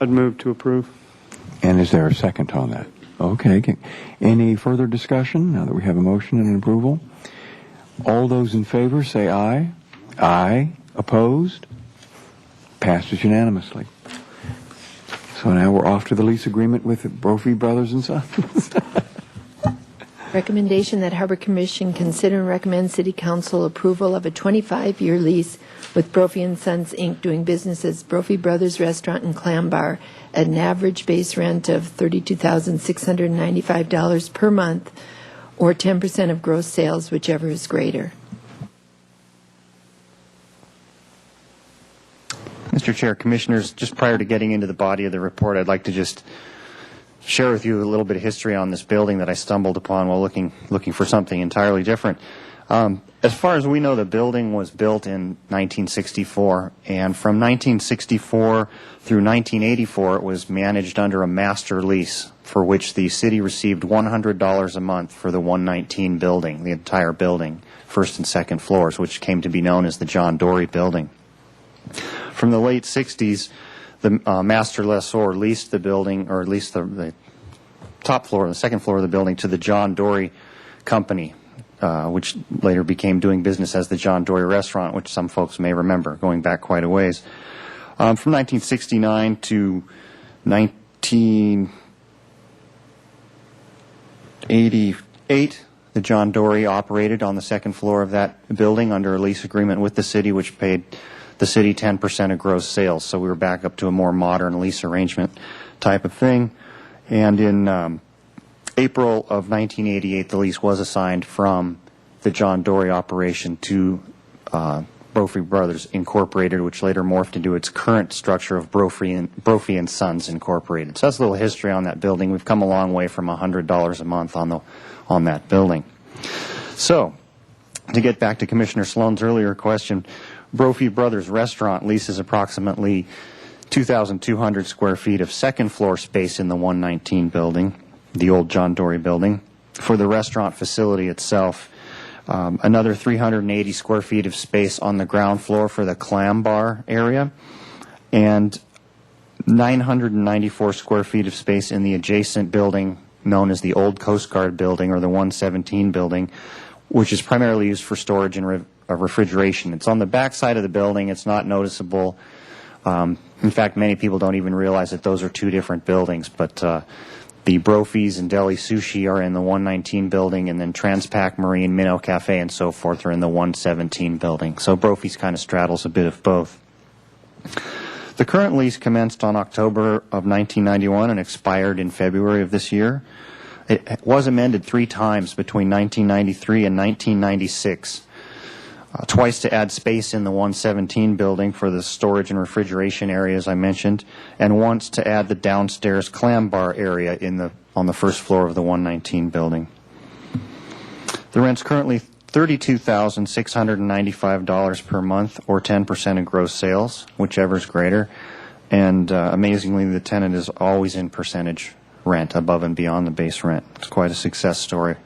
I'd move to approve. And is there a second on that? Okay. Any further discussion now that we have a motion and an approval? All those in favor say aye. Aye. Opposed? Passes unanimously. So now we're off to the lease agreement with Brophy Brothers and Sons. Recommendation that Harbor Commission consider and recommend City Council approval of a 25-year lease with Brophy & Sons, Inc., doing business as Brophy Brothers Restaurant and Clam Bar at an average base rent of $32,695 per month, or 10% of gross sales, whichever is greater. Mr. Chair, Commissioners, just prior to getting into the body of the report, I'd like to just share with you a little bit of history on this building that I stumbled upon while looking for something entirely different. As far as we know, the building was built in 1964, and from 1964 through 1984, it was managed under a master lease for which the city received $100 a month for the 119 building, the entire building, first and second floors, which came to be known as the John Dory building. From the late 60s, the master lessor leased the building, or at least the top floor, the second floor of the building, to the John Dory Company, which later became doing business as the John Dory Restaurant, which some folks may remember, going back quite a ways. From 1969 to 1988, the John Dory operated on the second floor of that building under a lease agreement with the city, which paid the city 10% of gross sales. So we were back up to a more modern lease arrangement type of thing. And in April of 1988, the lease was assigned from the John Dory operation to Brophy Brothers Incorporated, which later morphed into its current structure of Brophy and Sons Incorporated. So that's a little history on that building. We've come a long way from $100 a month on that building. So, to get back to Commissioner Sloan's earlier question, Brophy Brothers Restaurant leases approximately 2,200 square feet of second floor space in the 119 building, the old John Dory building. For the restaurant facility itself, another 380 square feet of space on the ground floor for the clam bar area, and 994 square feet of space in the adjacent building known as the old Coast Guard building, or the 117 building, which is primarily used for storage and refrigeration. It's on the back side of the building. It's not noticeable. In fact, many people don't even realize that those are two different buildings, but the Brophy's and Deli Sushi are in the 119 building, and then Transpac Marine, Minnow Cafe, and so forth are in the 117 building. So Brophy's kind of straddles a bit of both. The current lease commenced on October of 1991 and expired in February of this year. It was amended 3 times between 1993 and 1996. Twice to add space in the 117 building for the storage and refrigeration areas I mentioned, and once to add the downstairs clam bar area on the first floor of the 119 building. The rent's currently $32,695 per month, or 10% of gross sales, whichever is greater, and amazingly, the tenant is always in percentage rent above and beyond the base rent. It's quite a success story.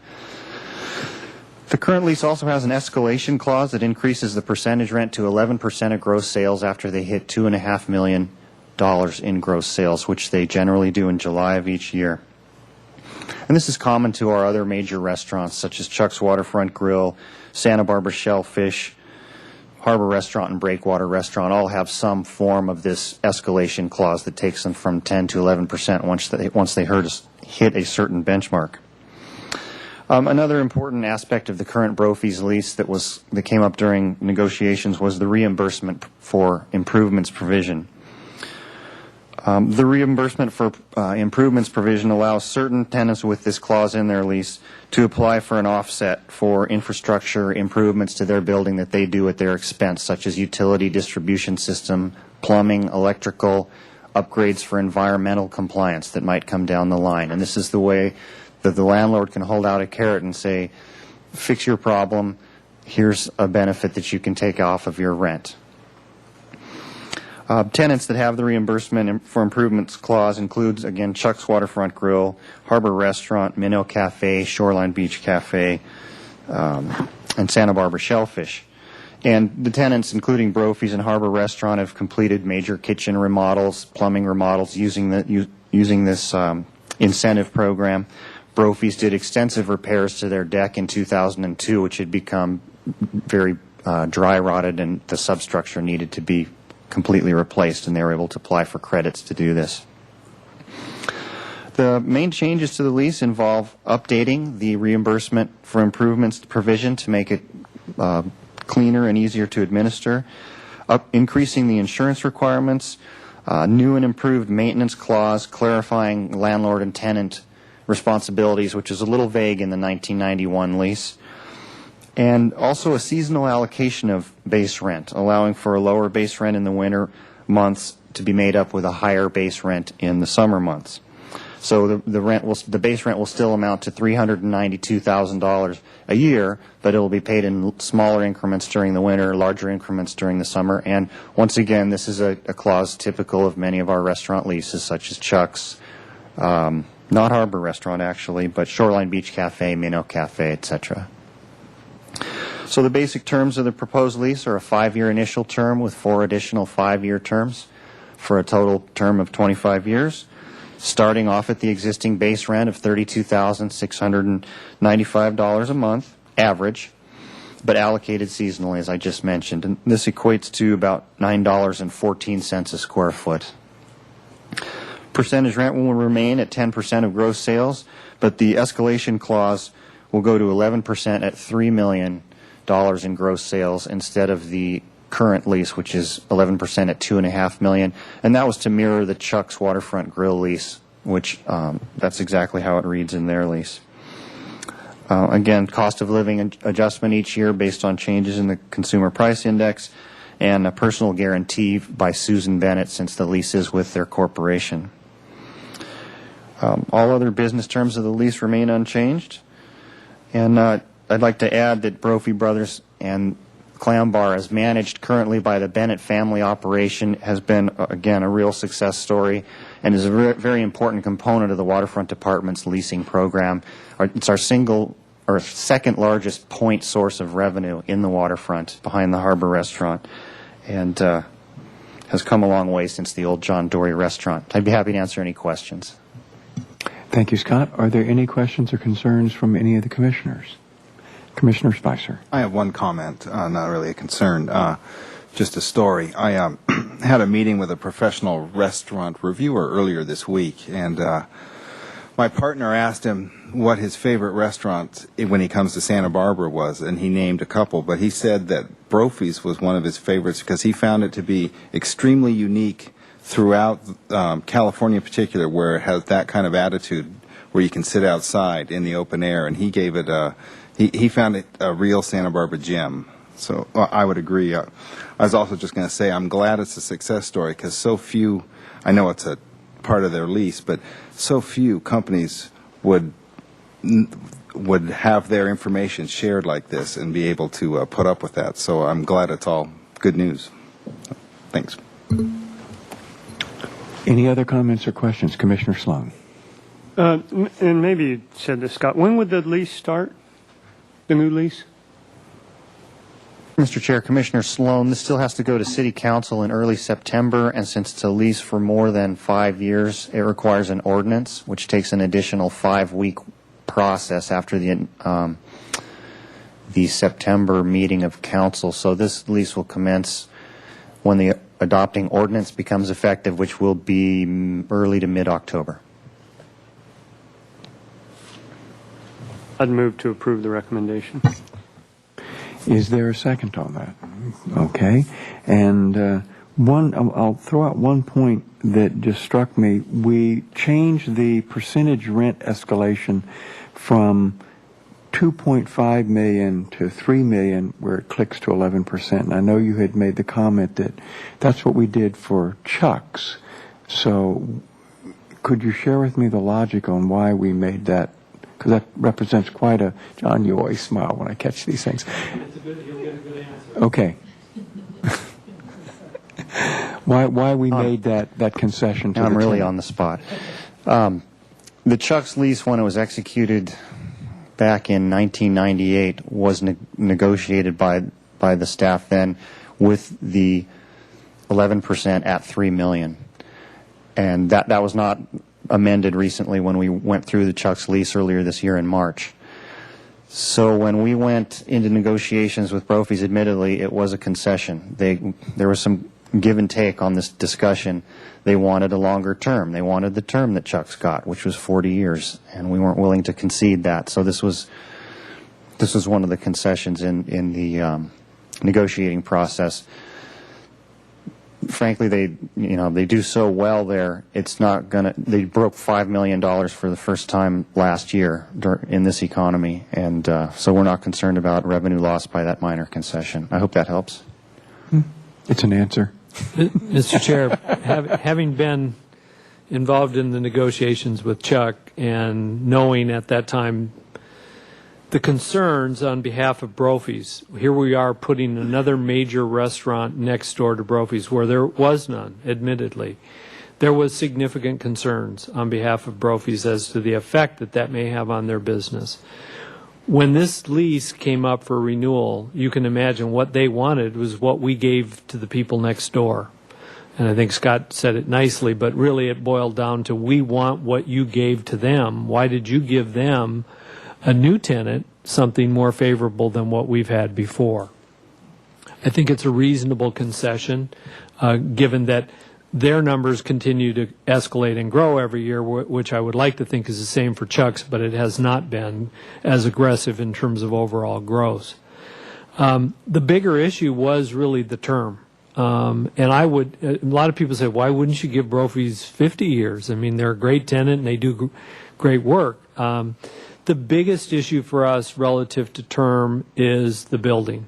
The current lease also has an escalation clause that increases the percentage rent to 11% of gross sales after they hit $2.5 million in gross sales, which they generally do in July of each year. And this is common to our other major restaurants, such as Chuck's Waterfront Grill, Santa Barbara Shellfish, Harbor Restaurant, and Breakwater Restaurant. All have some form of this escalation clause that takes them from 10 to 11% once they hit a certain benchmark. Another important aspect of the current Brophy's lease that came up during negotiations was the reimbursement for improvements provision. The reimbursement for improvements provision allows certain tenants with this clause in their lease to apply for an offset for infrastructure improvements to their building that they do at their expense, such as utility distribution system, plumbing, electrical, upgrades for environmental compliance that might come down the line. And this is the way that the landlord can hold out a carrot and say, fix your problem, here's a benefit that you can take off of your rent. Tenants that have the reimbursement for improvements clause includes, again, Chuck's Waterfront Grill, Harbor Restaurant, Minnow Cafe, Shoreline Beach Cafe, and Santa Barbara Shellfish. And the tenants, including Brophy's and Harbor Restaurant, have completed major kitchen remodels, plumbing remodels using this incentive program. Brophy's did extensive repairs to their deck in 2002, which had become very dry rotted, and the substructure needed to be completely replaced, and they were able to apply for credits to do this. The main changes to the lease involve updating the reimbursement for improvements provision to make it cleaner and easier to administer, increasing the insurance requirements, new and improved maintenance clause clarifying landlord and tenant responsibilities, which is a little vague in the 1991 lease, and also a seasonal allocation of base rent, allowing for a lower base rent in the winter months to be made up with a higher base rent in the summer months. So the base rent will still amount to $392,000 a year, but it will be paid in smaller increments during the winter, larger increments during the summer. And once again, this is a clause typical of many of our restaurant leases, such as Chuck's, not Harbor Restaurant actually, but Shoreline Beach Cafe, Minnow Cafe, etc. So the basic terms of the proposed lease are a 5-year initial term with 4 additional 5-year terms for a total term of 25 years, starting off at the existing base rent of $32,695 a month, average, but allocated seasonally, as I just mentioned. And this equates to about $9.14 a square foot. Percentage rent will remain at 10% of gross sales, but the escalation clause will go to 11% at $3 million in gross sales instead of the current lease, which is 11% at $2.5 million. And that was to mirror the Chuck's Waterfront Grill lease, which that's exactly how it reads in their lease. Again, cost of living adjustment each year based on changes in the consumer price index, and a personal guarantee by Susan Bennett since the lease is with their corporation. All other business terms of the lease remain unchanged. And I'd like to add that Brophy Brothers and Clam Bar, as managed currently by the Bennett family operation, has been, again, a real success story and is a very important component of the Waterfront Department's leasing program. It's our second largest point source of revenue in the waterfront behind the Harbor Restaurant, and has come a long way since the old John Dory restaurant. I'd be happy to answer any questions. Thank you, Scott. Are there any questions or concerns from any of the commissioners? Commissioner Spicer. I have one comment, not really a concern, just a story. I had a meeting with a professional restaurant reviewer earlier this week, and my partner asked him what his favorite restaurant when he comes to Santa Barbara was, and he named a couple, but he said that Brophy's was one of his favorites because he found it to be extremely unique throughout California in particular, where it has that kind of attitude where you can sit outside in the open air, and he gave it he found it a real Santa Barbara gem. So I would agree. I was also just going to say I'm glad it's a success story because so few, I know it's a part of their lease, but so few companies would have their information shared like this and be able to put up with that. So I'm glad it's all good news. Thanks. Any other comments or questions? Commissioner Sloan. And maybe you said this, Scott. When would the lease start? The new lease? Mr. Chair, Commissioner Sloan, this still has to go to City Council in early September, and since it's a lease for more than 5 years, it requires an ordinance, which takes an additional 5-week process after the September meeting of Council. So this lease will commence when the adopting ordinance becomes effective, which will be early to mid-October. I'd move to approve the recommendation. Is there a second on that? Okay. And I'll throw out one point that just struck me. We changed the percentage rent escalation from $2.5 million to $3 million, where it clicks to 11%. And I know you had made the comment that that's what we did for Chuck's. So could you share with me the logic on why we made that? Because that represents quite a, John, you always smile when I catch these things. You'll get a good answer. Okay. why we made that concession to I'm the really tenant? on the spot. The Chuck's lease, when it was executed back in 1998, was negotiated by the staff then with the 11% at $3 million. And that was not amended recently when we went through the Chuck's lease earlier this year in March. So when we went into negotiations with Brophy's, admittedly, it was a concession. There was some give and take on this discussion. They wanted a longer term. They wanted the term that Chuck's got, which was 40 years, and we weren't willing to concede that. So this was one of the concessions in the negotiating process. Frankly, they do so well there. It's not gonna. They broke $5 million for the first time last year in this economy, and so we're not concerned about revenue loss by that minor concession. I hope that helps. It's an answer. Mr. Chair, having been involved in the negotiations with Chuck and knowing at that time the concerns on behalf of Brophy's. Here we are putting another major restaurant next door to Brophy's where there was none, admittedly. There was significant concerns on behalf of Brophy's as to the effect that that may have on their business. When this lease came up for renewal, you can imagine what they wanted was what we gave to the people next door. And I think Scott said it nicely, but really it boiled down to we want what you gave to them. Why did you give them, a new tenant, something more favorable than what we've had before? I think it's a reasonable concession, given that their numbers continue to escalate and grow every year, which I would like to think is the same for Chuck's, but it has not been as aggressive in terms of overall growth. The bigger issue was really the term. And a lot of people say, why wouldn't you give Brophy's 50 years? I mean, they're a great tenant and they do great work. The biggest issue for us relative to term is the building.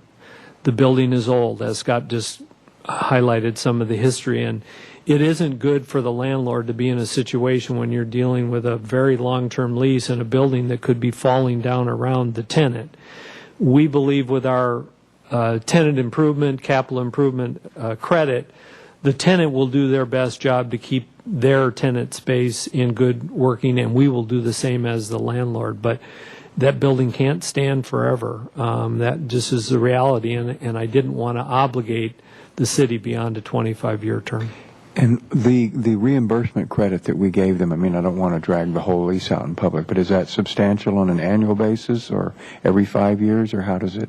The building is old, as Scott just highlighted some of the history, and it isn't good for the landlord to be in a situation when you're dealing with a very long-term lease in a building that could be falling down around the tenant. We believe with our tenant improvement, capital improvement credit, the tenant will do their best job to keep their tenant space in good working, and we will do the same as the landlord. But that building can't stand forever. That just is the reality, and I didn't want to obligate the city beyond a 25-year term. And the reimbursement credit that we gave them, I mean, I don't want to drag the whole lease out in public, but is that substantial on an annual basis or every 5 years, or how does it?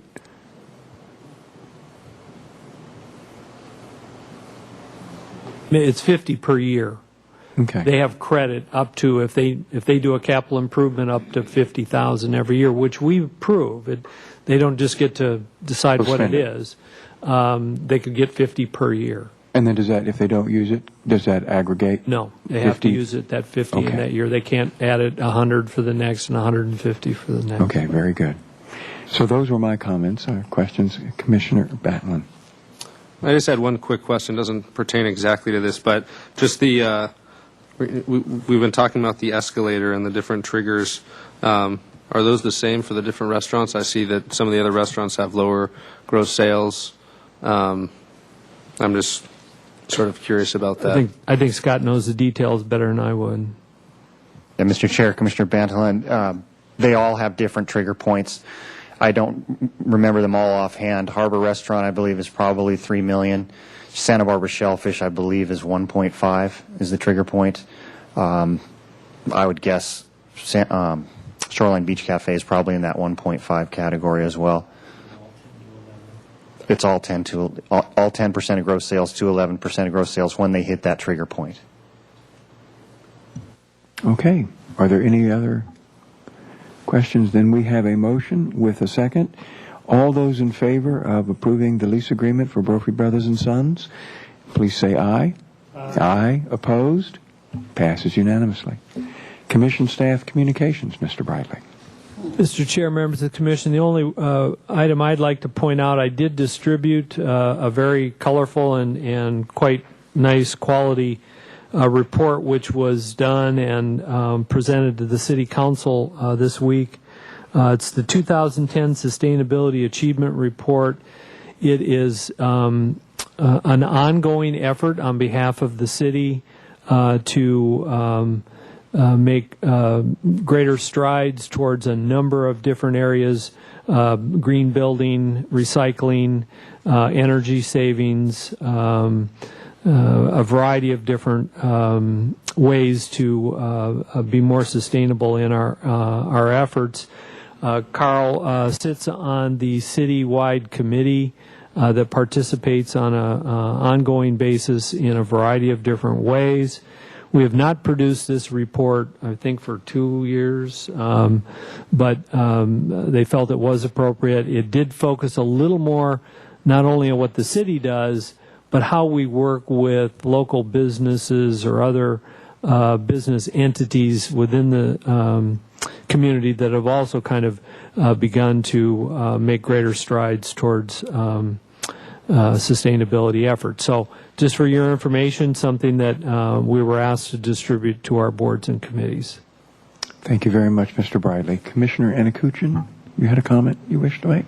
It's 50 per year. Okay. They have credit up to, if they do a capital improvement, up to $50,000 every year, which we approve. They don't just get to decide what it is. They could get 50 per year. And then does that, if they don't use it, does that aggregate? No, they have 50? to use it, that 50 in Okay. that year. They can't add it 100 for the next and 150 for the next. Okay, very good. So those were my comments. Questions? Commissioner Batlin. I just had one quick question. Doesn't pertain exactly to this, but just the we've been talking about the escalator and the different triggers. Are those the same for the different restaurants? I see that some of the other restaurants have lower gross sales. I'm just sort of curious about that. I think Scott knows the details better than I would. Yeah, Mr. Chair, Commissioner Bantolin, they all have different trigger points. I don't remember them all offhand. Harbor Restaurant, I believe, is probably $3 million. Santa Barbara Shellfish, I believe, is 1.5 is the trigger point. I would guess Shoreline Beach Cafe is probably in that 1.5 category as well. It's all 10% of gross sales to 11% of gross sales when they hit that trigger point. Okay. Are there any other questions? Then we have a motion with a second. All those in favor of approving the lease agreement for Brophy Brothers and Sons, please say aye. Aye. Opposed? Passes unanimously. Commission staff communications, Mr. Brightly. Mr. Chair, members of the Commission, the only item I'd like to point out, I did distribute a very colorful and quite nice quality report which was done and presented to the City Council this week. It's the 2010 Sustainability Achievement Report. It is an ongoing effort on behalf of the city to make greater strides towards a number of different areas, green building, recycling, energy savings, a variety of different ways to be more sustainable in our efforts. Carl sits on the citywide committee that participates on an ongoing basis in a variety of different ways. We have not produced this report, I think, for 2 years, but they felt it was appropriate. It did focus a little more not only on what the city does, but how we work with local businesses or other business entities within the community that have also kind of begun to make greater strides towards sustainability effort. So just for your information, something that we were asked to distribute to our boards and committees. Thank you very much, Mr. Bradley. Commissioner Anakuchin, you had a comment you wish to make?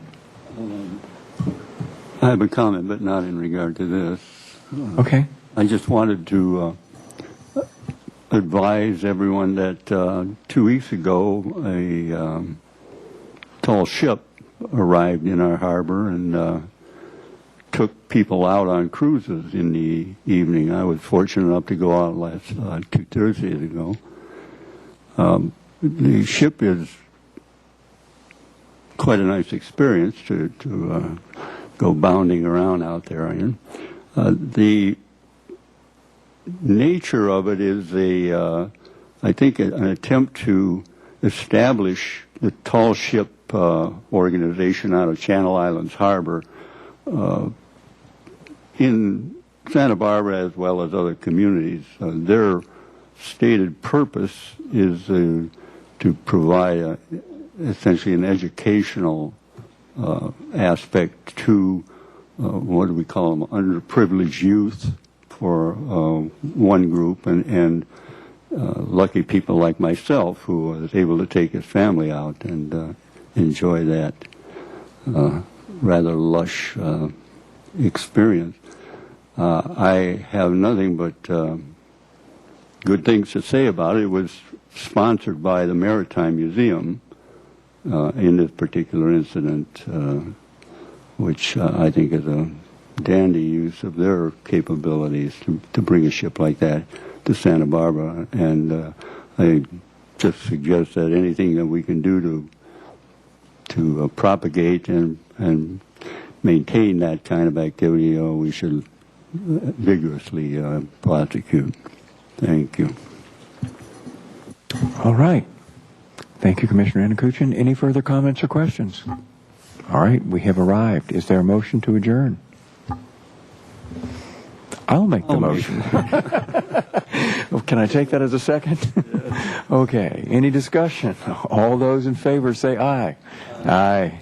I have a comment, but not in regard to this. Okay. I just wanted to advise everyone that 2 weeks ago a tall ship arrived in our harbor and took people out on cruises in the evening. I was fortunate enough to go out last 2 Thursdays ago. The ship is quite a nice experience to go bounding around out there in. The nature of it is I think an attempt to establish the tall ship organization out of Channel Islands Harbor in Santa Barbara as well as other communities. Their stated purpose is to provide essentially an educational aspect to what do we call them, underprivileged youth for one group, and lucky people like myself who was able to take his family out and enjoy that rather lush experience. I have nothing but good things to say about it. It was sponsored by the Maritime Museum in this particular incident, which I think is a dandy use of their capabilities to bring a ship like that to Santa Barbara. And I just suggest that anything that we can do to propagate and maintain that kind of activity, we should vigorously prosecute. Thank you. All right. Thank you, Commissioner Anakuchin. Any further comments or questions? All right, we have arrived. Is there a motion to adjourn? I'll make the motion. Can I take that as a second? Okay. Any discussion? All those in favor say aye. Aye.